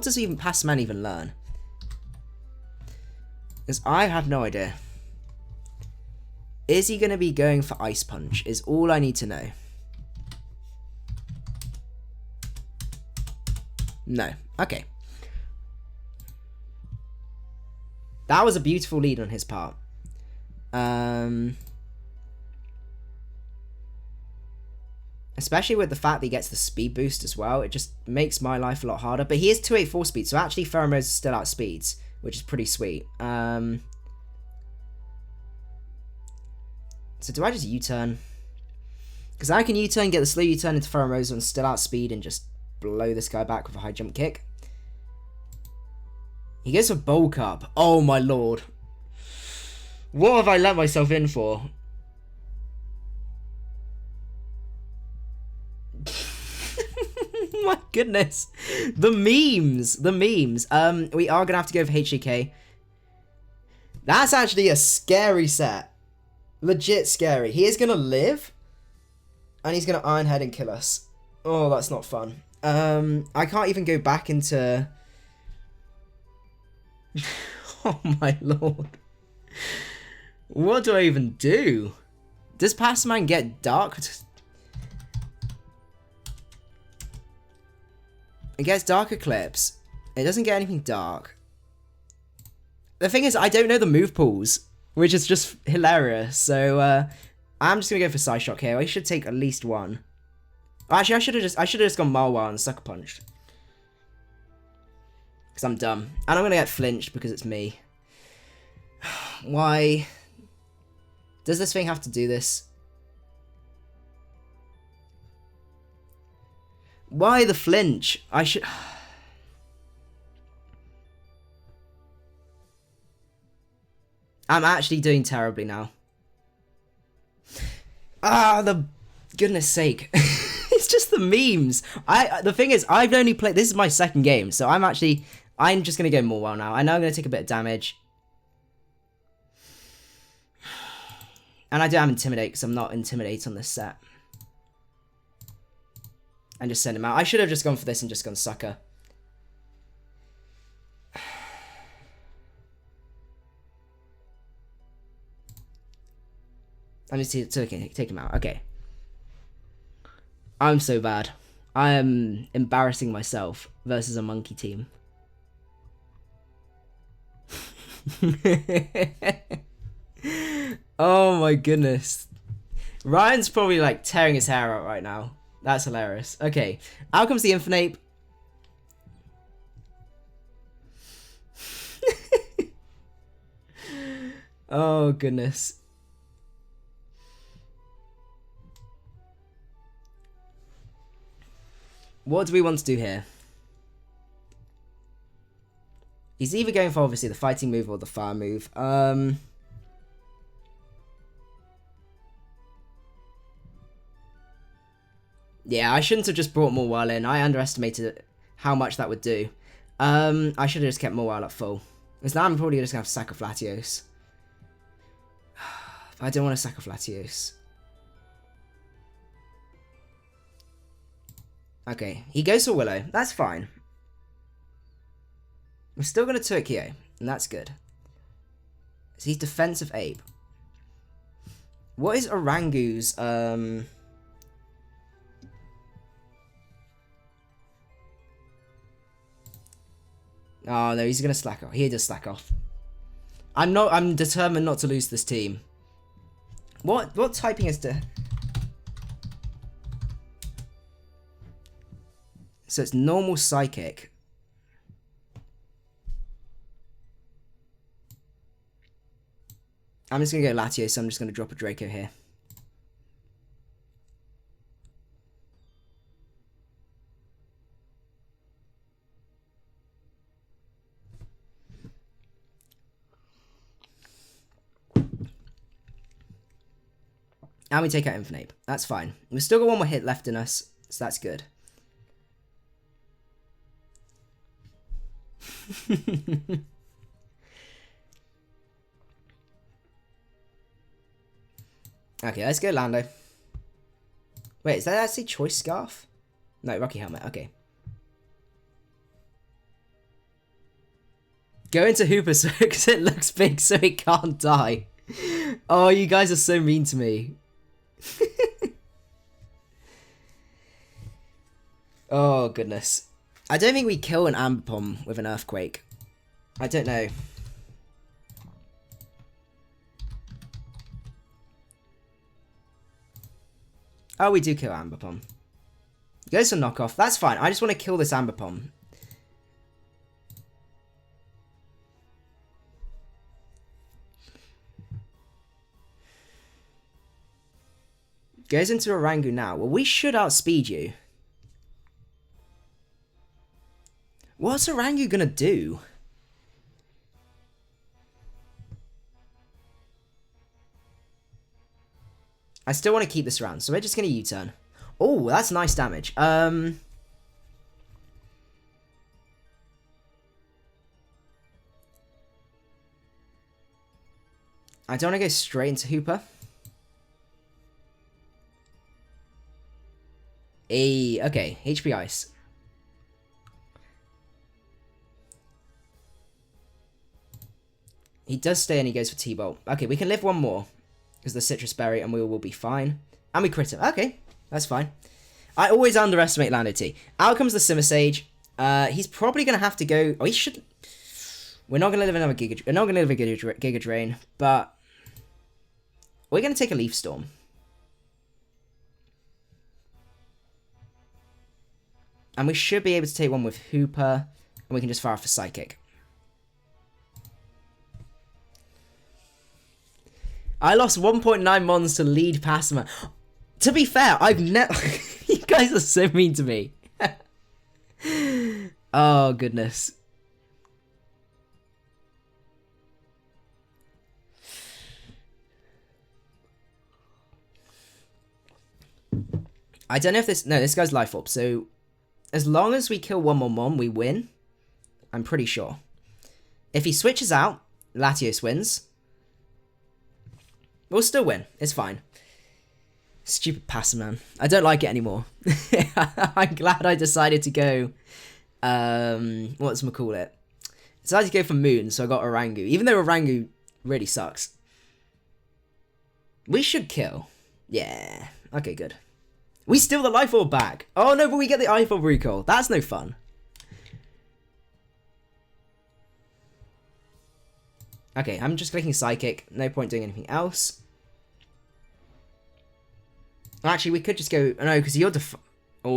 does even Passman even learn? Because I have no idea. Is he going to be going for Ice Punch? Is all I need to know. No. Okay. That was a beautiful lead on his part. Especially with the fact that he gets the speed boost as well. It just makes my life a lot harder. But he is 284 speed, so actually Pheromosa still outspeeds, which is pretty sweet. So do I just U-turn? Because I can U-turn, get the slow U-turn into Pheromosa and still outspeed and just blow this guy back with a high jump kick. He goes for Bulk Up. Oh my lord. What have I let myself in for? My goodness. The memes. The memes. We are going to have to go for HJK. That's actually a scary set. Legit scary. He is going to live. And he's going to Iron Head and kill us. Oh, that's not fun. I can't even go back into... Oh my lord. What do I even do? Does Passman get Dark? It gets Dark Eclipse. It doesn't get anything dark. The thing is, I don't know the move pools, which is just hilarious. So I'm just gonna go for Psyshock here. I should take at least one. Actually, I should have just gone Malwar and Sucker Punched. Because I'm dumb. And I'm gonna get flinched because it's me. Why? Does this thing have to do this? Why the flinch? I should... I'm actually doing terribly now. Ah, the goodness sake. It's just the memes. The thing is, I've only played, this is my second game, so I'm just going to go more well now. I know I'm going to take a bit of damage. And I do have Intimidate, because I'm not Intimidate on this set. And just send him out. I should have just gone for this and just gone Sucker. I'm just take him out. Okay. I'm so bad. I am embarrassing myself versus a monkey team. Oh my goodness. Ryan's probably like tearing his hair out right now. That's hilarious. Okay. Out comes the Infinite. Oh goodness. What do we want to do here? He's either going for obviously the fighting move or the fire move. Yeah, I shouldn't have just brought Morwile in. I underestimated how much that would do. I should have just kept Morwile at full. Because now I'm probably just going to have to sack off Latios. I don't want to sack off Latios. Okay, he goes for Willow. That's fine. We're still going to Turkio, and that's good. So he's defensive ape. What is Orangu's, Oh no, he's going to slack off. He does slack off. I'm determined not to lose this team. What typing is to... So it's normal psychic. I'm just going to go Latios, so I'm just going to drop a Draco here. And we take out Infinite. That's fine. We've still got one more hit left in us, so that's good. Okay, let's go Lando. Wait, is that actually Choice Scarf? No, Rocky Helmet, okay. Go into Hoopa so because it looks big so it can't die. Oh, you guys are so mean to me. Oh, goodness. I don't think we kill an Amber Pom with an Earthquake. I don't know. Oh, we do kill Amber Pom. Goes for knockoff. That's fine. I just want to kill this Amber Pom. Goes into Orangu now. Well, we should outspeed you. What's Orangu gonna do? I still want to keep this around, so we're just gonna U-turn. Oh, that's nice damage. I don't want to go straight into Hoopa. Okay, HP Ice. He does stay and he goes for T-Bolt. Okay, we can live one more. Because the Sitrus Berry and we will be fine. And we crit him. Okay, that's fine. I always underestimate Lando T. Out comes the Simisage. He's probably going to have to go... Oh, he should... We're not going to live another Giga... We're not going to live a Giga Drain. But... We're going to take a Leaf Storm. And we should be able to take one with Hoopa. And we can just fire off a Psychic. I lost 1.9 Mons to lead Passima. To be fair, I've never... You guys are so mean to me. Oh, goodness. I don't know if this... No, this guy's Life Orb. So, as long as we kill 1/1/1, we win. I'm pretty sure. If he switches out, Latios wins. We'll still win. It's fine. Stupid passer, man. I don't like it anymore. I'm glad I decided to go... whatchamacallit? Decided to go for Moon, so I got Orangu. Even though Orangu really sucks. We should kill. Yeah. Okay, good. We steal the Life Orb back. Oh no, but we get the Life Orb recall. That's no fun. Okay, I'm just clicking Psychic. No point doing anything else. Actually, we could just go... No, because you're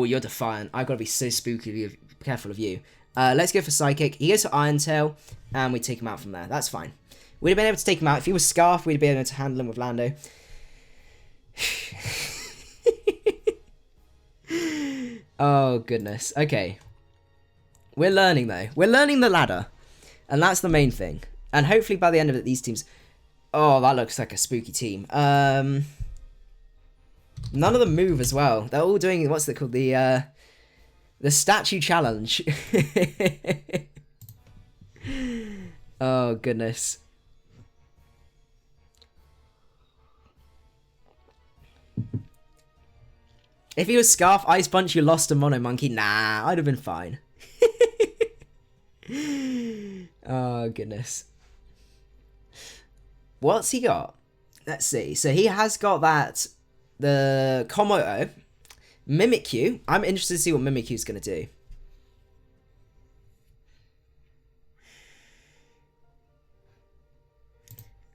you're Defiant. I've got to be so spooky. Careful of you. Let's go for Psychic. He goes for Iron Tail, and we take him out from there. That's fine. We'd have been able to take him out. If he was Scarf, we'd have been able to handle him with Lando. Oh, goodness. Okay. We're learning, though. We're learning the ladder. And that's the main thing. And hopefully by the end of it, these teams... Oh, that looks like a spooky team. None of them move as well. They're all doing... What's it called? The statue challenge. Oh, goodness. If he was Scarf, Ice Punch, you lost a Mono Monkey. Nah, I'd have been fine. Oh, goodness. What's he got? Let's see. So he has got that, the Komodo, Mimikyu. I'm interested to see what Mimikyu's going to do.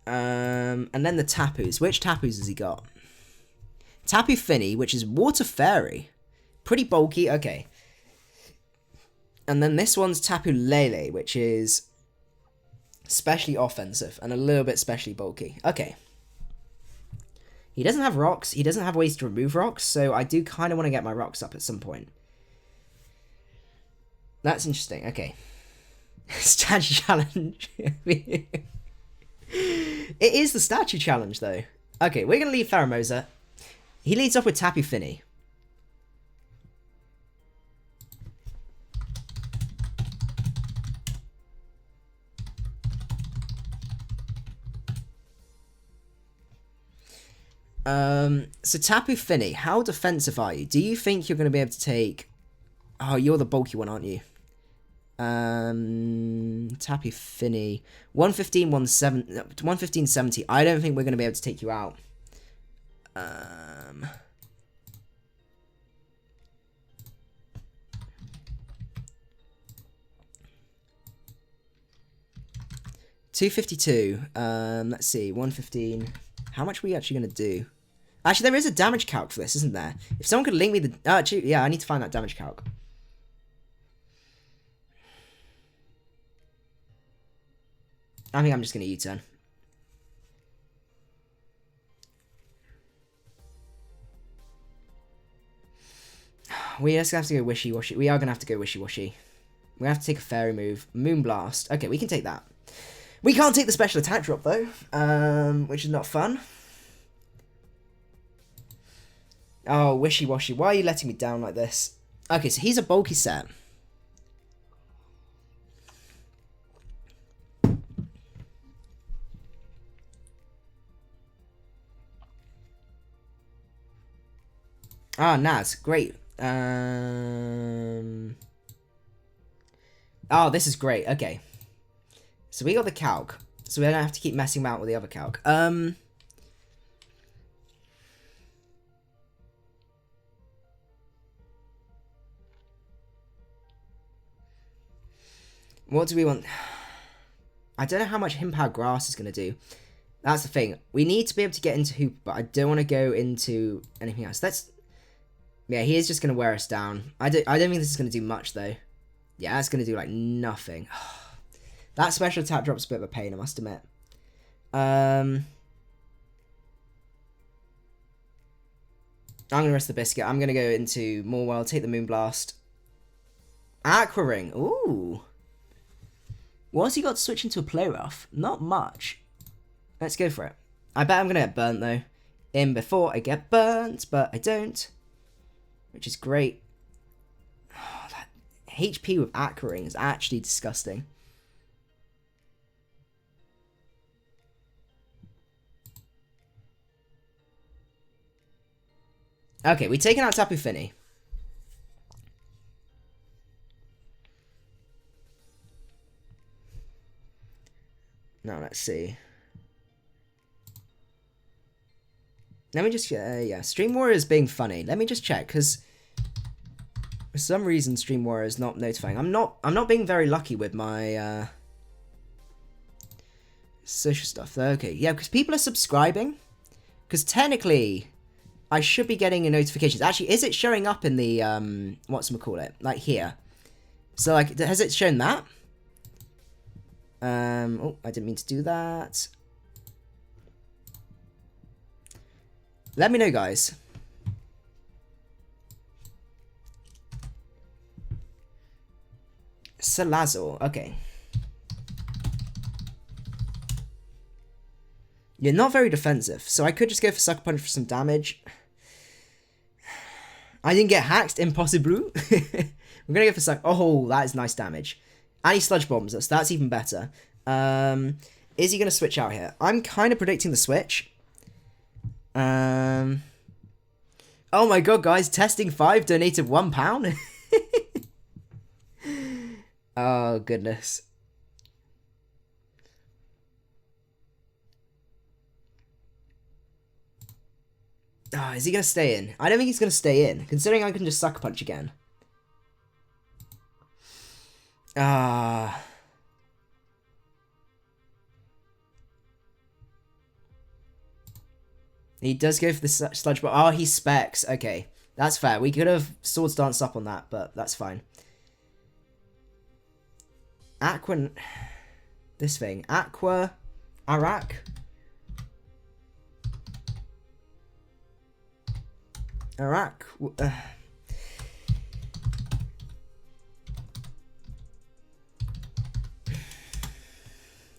And then the Tapus. Which Tapus has he got? Tapu Fini, which is Water Fairy. Pretty bulky, okay. And then this one's Tapu Lele, which is specially offensive and a little bit specially bulky. Okay. He doesn't have rocks. He doesn't have ways to remove rocks, so I do kind of want to get my rocks up at some point. That's interesting. Okay. Statue challenge. It is the statue challenge, though. Okay, we're going to leave Pheromosa. He leads off with Tapu Fini. So Tapu Fini, how defensive are you? Do you think you're going to be able to take... Oh, you're the bulky one, aren't you? Tapu Fini. 115, 115, 70. I don't think we're going to be able to take you out. 252. Let's see. 115. How much are we actually going to do? Actually, there is a damage calc for this, isn't there? If someone could link me the... Actually, yeah, I need to find that damage calc. I think I'm just going to U-turn. We just have to go Wishiwashi. We are going to have to go Wishiwashi. We have to take a fairy move. Moonblast. Okay, we can take that. We can't take the special attack drop, though. Which is not fun. Oh, Wishiwashi. Why are you letting me down like this? Okay, so he's a bulky set. Ah, Naz. Great. Oh, this is great. Okay. So we got the calc. So we don't have to keep messing about with the other calc. What do we want? I don't know how much Himpower Grass is going to do. That's the thing. We need to be able to get into Hoop, but I don't want to go into anything else. Yeah, he is just going to wear us down. I don't think this is going to do much, though. Yeah, that's going to do, like, nothing. That special attack drop's a bit of a pain, I must admit. I'm going to rest the Biscuit. I'm going to go into Morwell, take the Moonblast. Aqua Ring. Ooh. What's he got to switch into a Play Rough? Not much. Let's go for it. I bet I'm going to get burnt, though. In before I get burnt, but I don't. which is great. Oh, that HP with Aqua Ring is actually disgusting. Okay, we've taken out Tapu Fini. Now let's see. Let me just, yeah, Stream Warrior is being funny. Let me just check, because for some reason Stream Warrior is not notifying. I'm not being very lucky with my social stuff. Okay, yeah, because people are subscribing. Because technically, I should be getting a notifications. Actually, is it showing up in the whatchamacallit, like here? So like, has it shown that? Oh, I didn't mean to do that. Let me know, guys. Salazzle, okay. You're not very defensive, so I could just go for Sucker Punch for some damage. I didn't get hacked, impossible. We're gonna go for Sucker. Oh, that is nice damage. And he Sludge Bombs us, that's even better. Is he gonna switch out here? I'm kind of predicting the switch. Oh my god, guys, Testing 5 donated £1. Oh, goodness. Oh, is he going to stay in? I don't think he's going to stay in, considering I can just Sucker Punch again. Ah. He does go for the Sludge Bomb. Oh, he specs. Okay, that's fair. We could have Swords Dance up on that, but that's fine. Aqua... This thing. Aqua... Arak... Arak...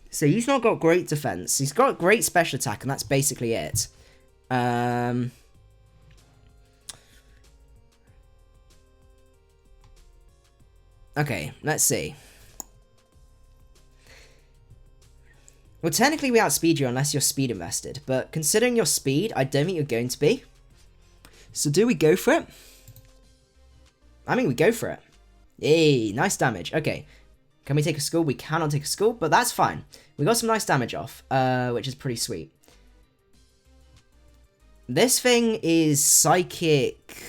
So he's not got great defense. He's got great special attack, and that's basically it. Okay, let's see. Well, technically we outspeed you unless you're speed invested, but considering your speed, I don't think you're going to be. So do we go for it? I mean, we go for it. Yay, nice damage. Okay, can we take a skull? We cannot take a skull, but that's fine. We got some nice damage off, which is pretty sweet. This thing is Psychic...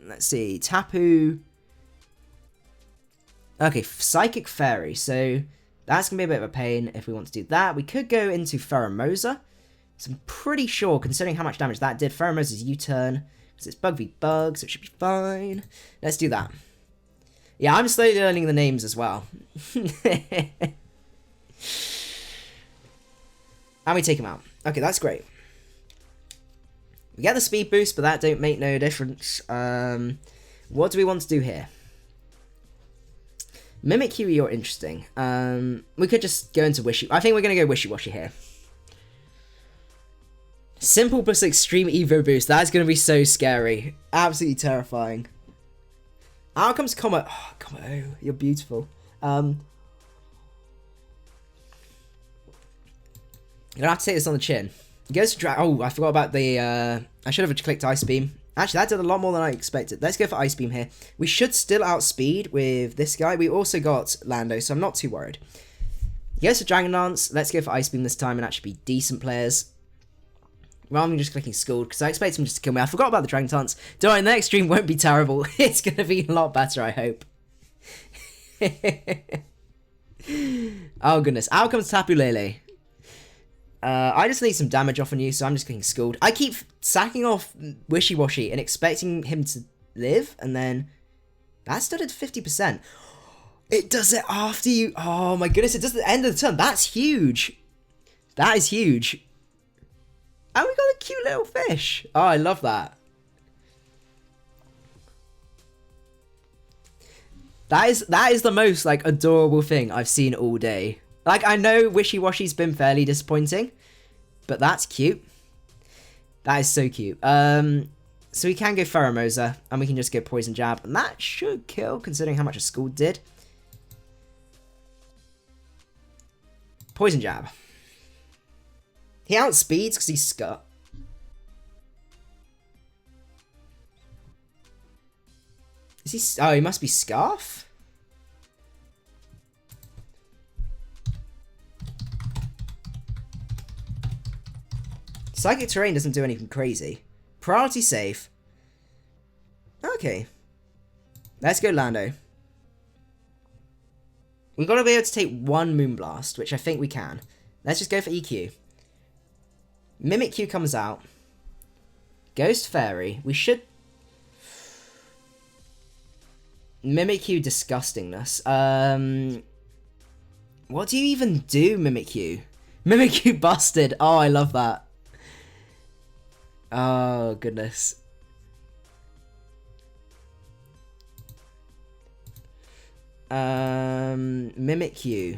let's see, Tapu... Okay, Psychic Fairy, so that's going to be a bit of a pain if we want to do that. We could go into Pheromosa. So I'm pretty sure, considering how much damage that did, Pheromosa's U-turn, because it's Bug v Bug, so it should be fine. Let's do that. Yeah, I'm slowly learning the names as well. And we take him out. Okay, that's great. We get the speed boost, but that don't make no difference. What do we want to do here? Mimic Huey, you're interesting. We could just go into Wishy. I think we're going to go Wishiwashi here. Simple plus extreme Evo boost. That's going to be so scary. Absolutely terrifying. Out comes Comet. Oh, Comet OU, you're beautiful. You're gonna have to take this on the chin. It goes to drag. Oh, I forgot about the. I should have clicked Ice Beam. Actually, that did a lot more than I expected. Let's go for Ice Beam here. We should still outspeed with this guy. We also got Lando, so I'm not too worried. He goes for Dragon Dance. Let's go for Ice Beam this time and actually be decent players. Rather than just clicking Scald, because I expect him just to kill me. I forgot about the Dragon Dance. Don't worry, the next stream won't be terrible. It's going to be a lot better, I hope. Oh, goodness. Out comes Tapu Lele. I just need some damage off on you, so I'm just clicking Scald. I keep sacking off Wishiwashi and expecting him to live, and then that stood at 50%. It does it after you. Oh, my goodness. It does it at the end of the turn. That's huge. That is huge. And we got a cute little fish. Oh, I love that. That is the most, like, adorable thing I've seen all day. Like, I know Wishiwashi's been fairly disappointing, but that's cute. That is so cute. So we can go Pheromosa, and we can just go Poison Jab, and that should kill, considering how much a School did. Poison Jab. He outspeeds because he's Scar. Is he? Oh, he must be Scarf? Psychic Terrain doesn't do anything crazy. Priority safe. Okay. Let's go Lando. We've got to be able to take one Moonblast, which I think we can. Let's just go for EQ. Mimikyu comes out. Ghost Fairy. We should... Mimikyu Disgustingness. What do you even do, Mimikyu? Mimikyu busted. Oh, I love that. Oh, goodness. Mimikyu.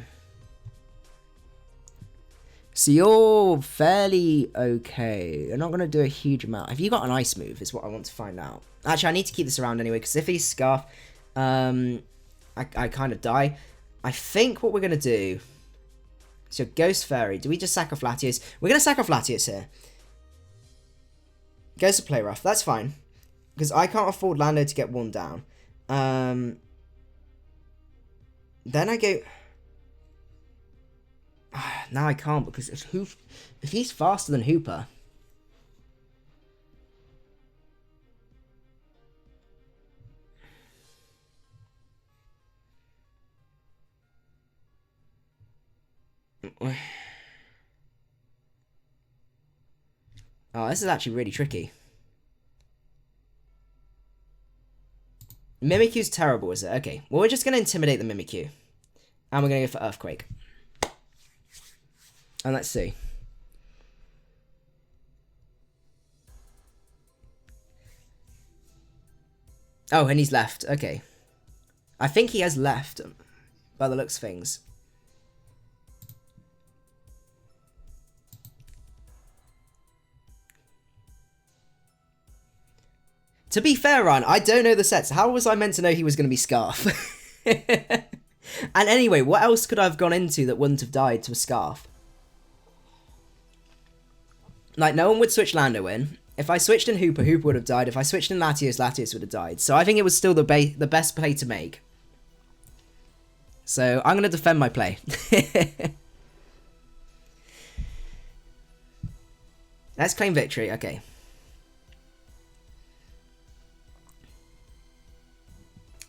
So you're fairly okay. You're not going to do a huge amount. Have you got an ice move is what I want to find out. Actually, I need to keep this around anyway, because if he's Scarf, I kind of die. I think what we're going to do... So Ghost Fairy. Do we just sack off Latios? We're going to sack off Latios here. Goes to play rough. That's fine. Because I can't afford Lando to get one down. Then I go... Now I can't, because if he's faster than Hoopa... Oh, this is actually really tricky. Mimikyu's terrible, is it? Okay. Well, we're just going to intimidate the Mimikyu. And we're going to go for Earthquake. And let's see. Oh, and he's left. Okay. I think he has left, by the looks of things. To be fair, Ryan, I don't know the sets. How was I meant to know he was going to be Scarf? And anyway, what else could I have gone into that wouldn't have died to a Scarf? Like, no one would switch Lando in. If I switched in Hoopa, Hoopa would have died. If I switched in Latios, Latios would have died. So I think it was still the best play to make. So I'm going to defend my play. Let's claim victory. Okay.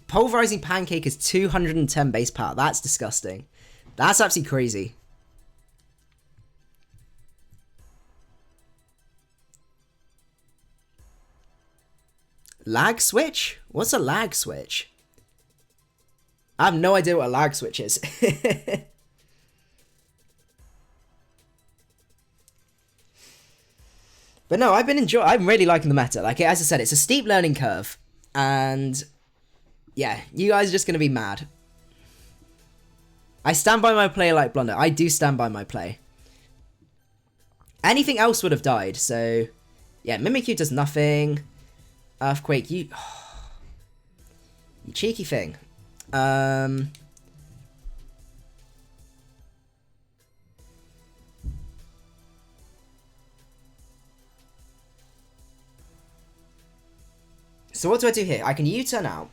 Pulverizing Pancake is 210 base power. That's disgusting. That's absolutely crazy. Lag switch? What's a lag switch? I have no idea what a lag switch is. But no, I'm really liking the meta. Like, as I said, it's a steep learning curve. And... yeah, you guys are just going to be mad. I stand by my play like Blunder. I do stand by my play. Anything else would have died, so... yeah, Mimikyu does nothing. Earthquake, you... you cheeky thing. So what do I do here? I can U-turn out.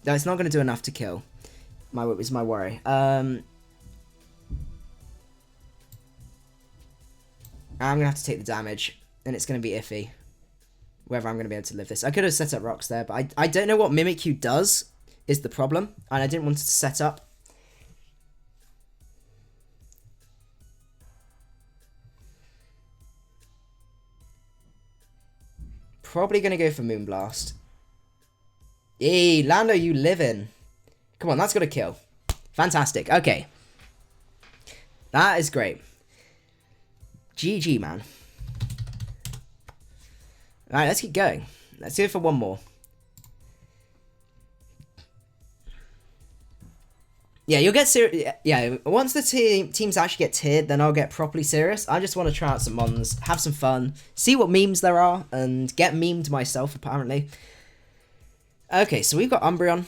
No, it's not going to do enough to kill. Is my worry. I'm going to have to take the damage, and it's going to be iffy whether I'm going to be able to live this. I could have set up rocks there, but I don't know what Mimikyu does is the problem, and I didn't want it to set up. Probably going to go for Moonblast. Eee, Lando, you livin'. Come on, that's got to kill. Fantastic. Okay. That is great. GG, man. Alright, let's keep going. Let's go for one more. Yeah, you'll get serious. Yeah, once the teams actually get tiered, then I'll get properly serious. I just want to try out some mons, have some fun, see what memes there are, and get memed myself, apparently. Okay, so we've got Umbreon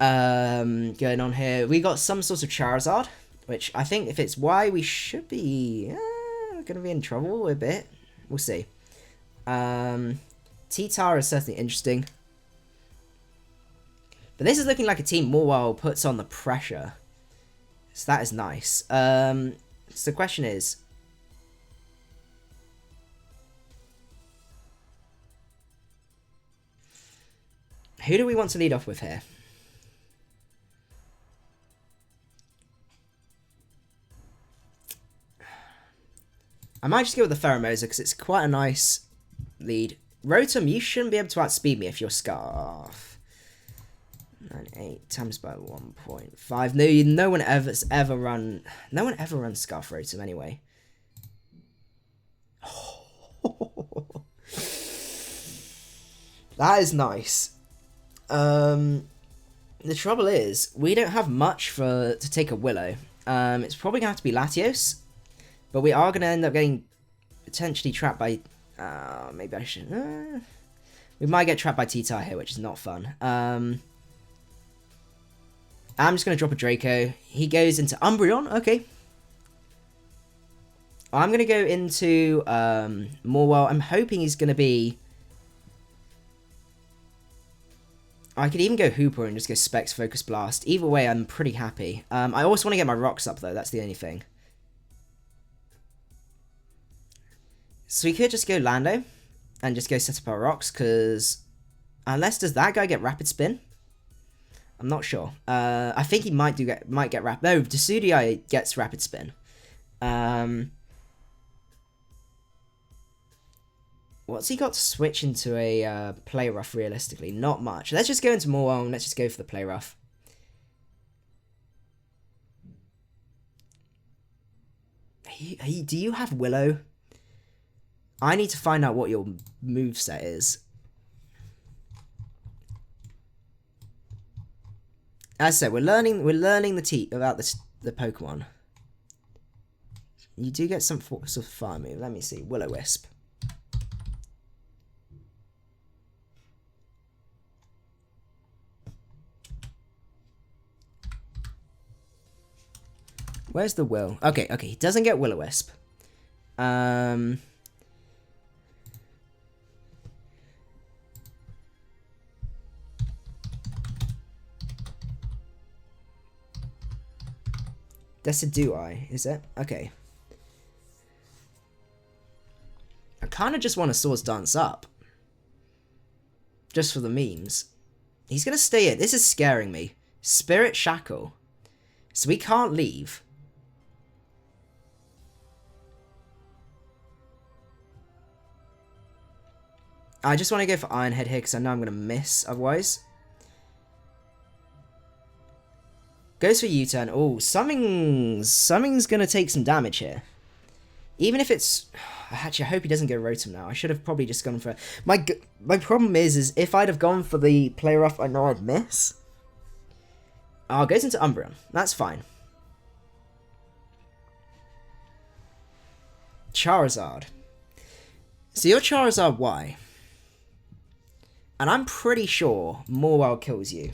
going on here. We got some sort of Charizard, which I think if it's Y, we should be going to be in trouble a bit. We'll see. T-Tar is certainly interesting. But this is looking like a team Morwell puts on the pressure. So that is nice. So the question is... who do we want to lead off with here? I might just go with the Pheromosa because it's quite a nice lead. Rotom, you shouldn't be able to outspeed me if you're Scarf. 98 times by 1.5. No one ever runs Scarf Rotom anyway. That is nice. The trouble is we don't have much to take a Willow. It's probably gonna have to be Latios, but we are gonna end up getting potentially trapped by. Maybe I should. We might get trapped by T-Tar here, which is not fun. I'm just going to drop a Draco. He goes into Umbreon. Okay. I'm going to go into Morwell. I'm hoping he's going to be... I could even go Hooper and just go Specs Focus Blast. Either way, I'm pretty happy. I also want to get my rocks up, though. That's the only thing. So we could just go Lando and just go set up our rocks, because... unless, does that guy get Rapid Spin? I'm not sure. I think he might get rapid. No, Desudii gets Rapid Spin. What's he got to switch into a Play Rough realistically? Not much. Let's just go into Morwell and let's just go for the Play Rough. Do you have Willow? I need to find out what your moveset is. As I said, we're learning about the Pokemon. You do get some sort of fire move. Let me see. Will-O-Wisp. Where's the Will? Okay, he doesn't get Will-O-Wisp. Decidueye, is it? Okay. I kind of just want to Swords Dance up. Just for the memes. He's going to stay here. This is scaring me. Spirit Shackle. So we can't leave. I just want to go for Iron Head here because I know I'm going to miss otherwise. Goes for U-turn. Oh, Summing's going to take some damage here. Even if it's... actually, I hope he doesn't go Rotom now. I should have probably just gone for... My problem is if I'd have gone for the Play Rough, I know I'd miss. Oh, goes into Umbreon. That's fine. Charizard. So your Charizard Y. And I'm pretty sure Morwell kills you.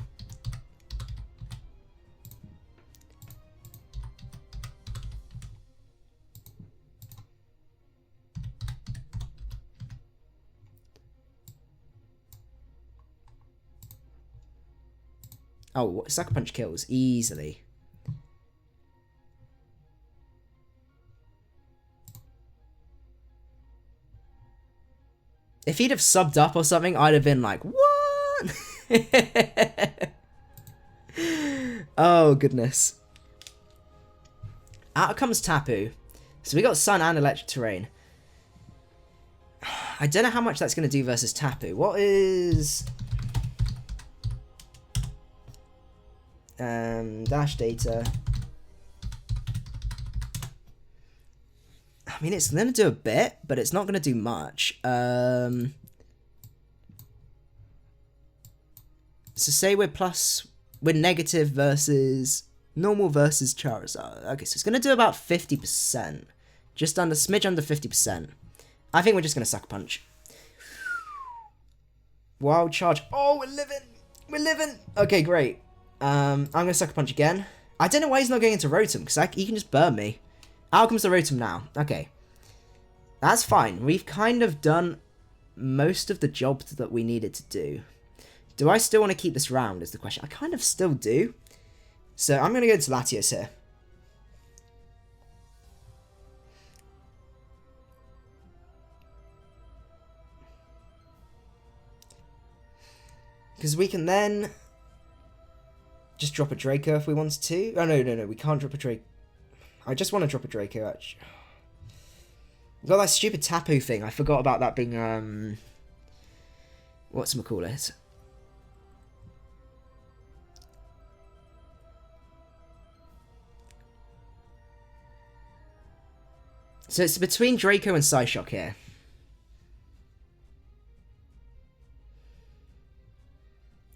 Oh, Sucker Punch kills easily. If he'd have subbed up or something, I'd have been like, what? Oh, goodness. Out comes Tapu. So we got Sun and Electric Terrain. I don't know how much that's going to do versus Tapu. What is... dash data. I mean, it's going to do a bit, but it's not going to do much. So say we're negative versus Normal versus Charizard. Okay, so it's going to do about 50%. Just under, smidge under 50%. I think we're just going to Sucker Punch. Wild Charge. Oh, we're living. We're living. Okay, great. I'm going to Sucker Punch again. I don't know why he's not going into Rotom, because he can just burn me. Out comes the Rotom now. Okay. That's fine. We've kind of done most of the job that we needed to do. Do I still want to keep this round is the question. I kind of still do. So I'm going to go into Latios here. Because we can then just drop a Draco if we wanted to. Oh, no, we can't drop a Draco. I just want to drop a Draco, actually. We've got that stupid Tapu thing. I forgot about that being, whatchamacallit. So it's between Draco and Psyshock here.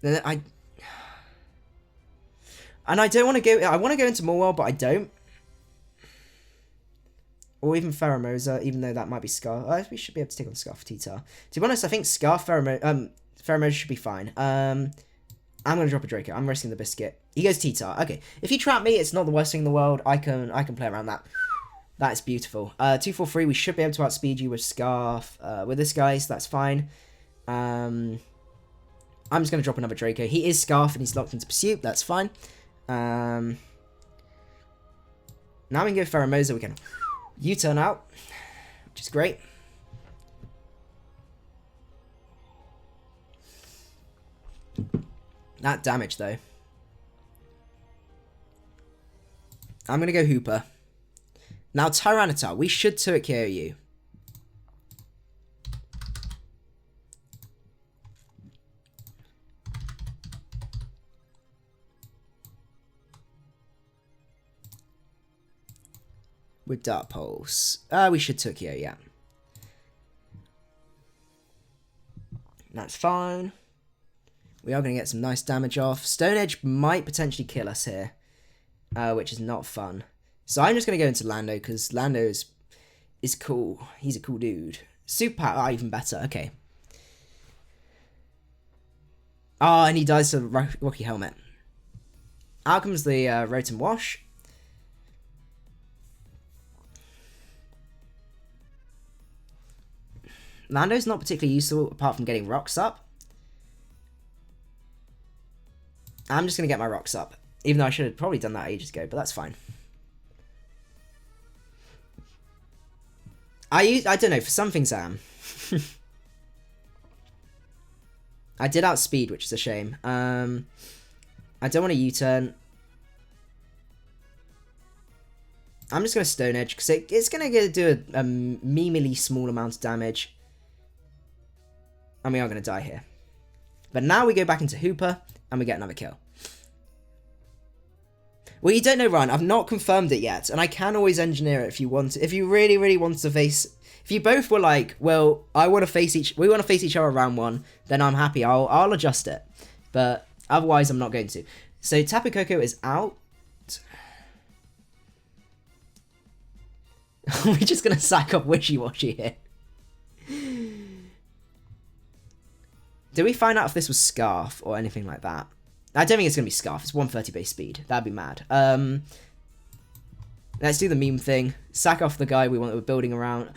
And I don't want to go. I want to go into Morwell, but I don't. Or even Pheromosa, even though that might be Scar. We should be able to take on Scar for T-Tar. To be honest, I think Scar Pheromosa should be fine. I'm gonna drop a Draco. I'm risking the biscuit. He goes T-Tar. Okay. If you trap me, it's not the worst thing in the world. I can play around that. That is beautiful. 2-4-3. We should be able to outspeed you with Scarf. With this guy, so that's fine. I'm just gonna drop another Draco. He is Scarf and he's locked into Pursuit. That's fine. Now we can go Pheromosa. We can U-turn out, which is great. That damage, though. I'm going to go Hoopa. Now, Tyranitar. We should Turret KO you. With Dark Pulse. We should Tokyo, yeah. That's fine. We are going to get some nice damage off. Stone Edge might potentially kill us here, which is not fun. So I'm just going to go into Lando, because Lando is cool. He's a cool dude. Super even better. Okay. Oh, and he dies to the Rocky Helmet. Out comes the Rotom Wash. Lando's not particularly useful apart from getting rocks up. I'm just going to get my rocks up. Even though I should have probably done that ages ago, but that's fine. I don't know, for some things I am. I did outspeed, which is a shame. I don't want to U-turn. I'm just going to Stone Edge, because it's going to do a memeily small amount of damage. And we are going to die here. But now we go back into Hoopa, and we get another kill. Well, you don't know, Ryan. I've not confirmed it yet, and I can always engineer it if you want to. If you really, really want to face... If you both were like, well, we want to face each other round one, then I'm happy. I'll adjust it. But otherwise, I'm not going to. So, Tapu Koko is out. We're just going to sack up Wishiwashi here. Did we find out if this was Scarf or anything like that? I don't think it's going to be Scarf. It's 130 base speed. That'd be mad. Let's do the meme thing. Sack off the guy we're building around.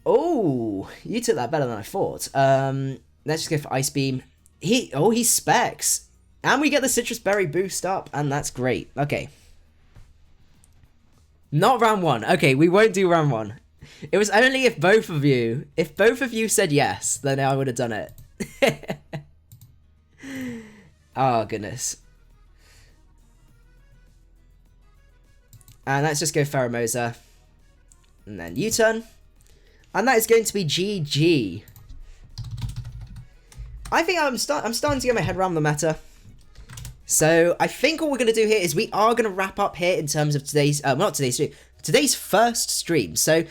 Oh, you took that better than I thought. Let's just go for Ice Beam. He specs. And we get the Sitrus Berry boost up, and that's great. Okay. Not round one. Okay, we won't do round one. It was only if both of you said yes, then I would have done it. Oh, goodness. And let's just go Pheromosa. And then U-turn. And that is going to be GG. I think I'm starting to get my head around the meta. So I think all we're going to do here is we are going to wrap up here in terms of today's... not today's stream. Today's first stream. So...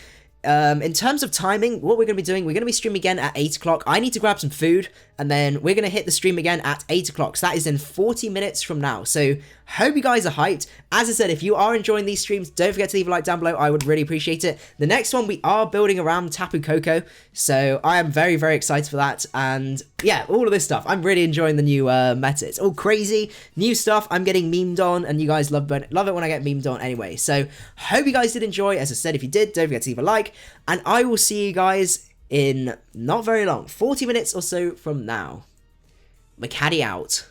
in terms of timing, what we're going to be doing, we're going to be streaming again at 8 o'clock. I need to grab some food, and then we're going to hit the stream again at 8 o'clock. So that is in 40 minutes from now. So hope you guys are hyped. As I said, if you are enjoying these streams, don't forget to leave a like down below. I would really appreciate it. The next one, we are building around Tapu Koko, so I am very, very excited for that. And yeah, all of this stuff. I'm really enjoying the new meta. It's all crazy, new stuff. I'm getting memed on, and you guys love it when I get memed on anyway. So hope you guys did enjoy. As I said, if you did, don't forget to leave a like, and I will see you guys in not very long, 40 minutes or so from now. Macadii out.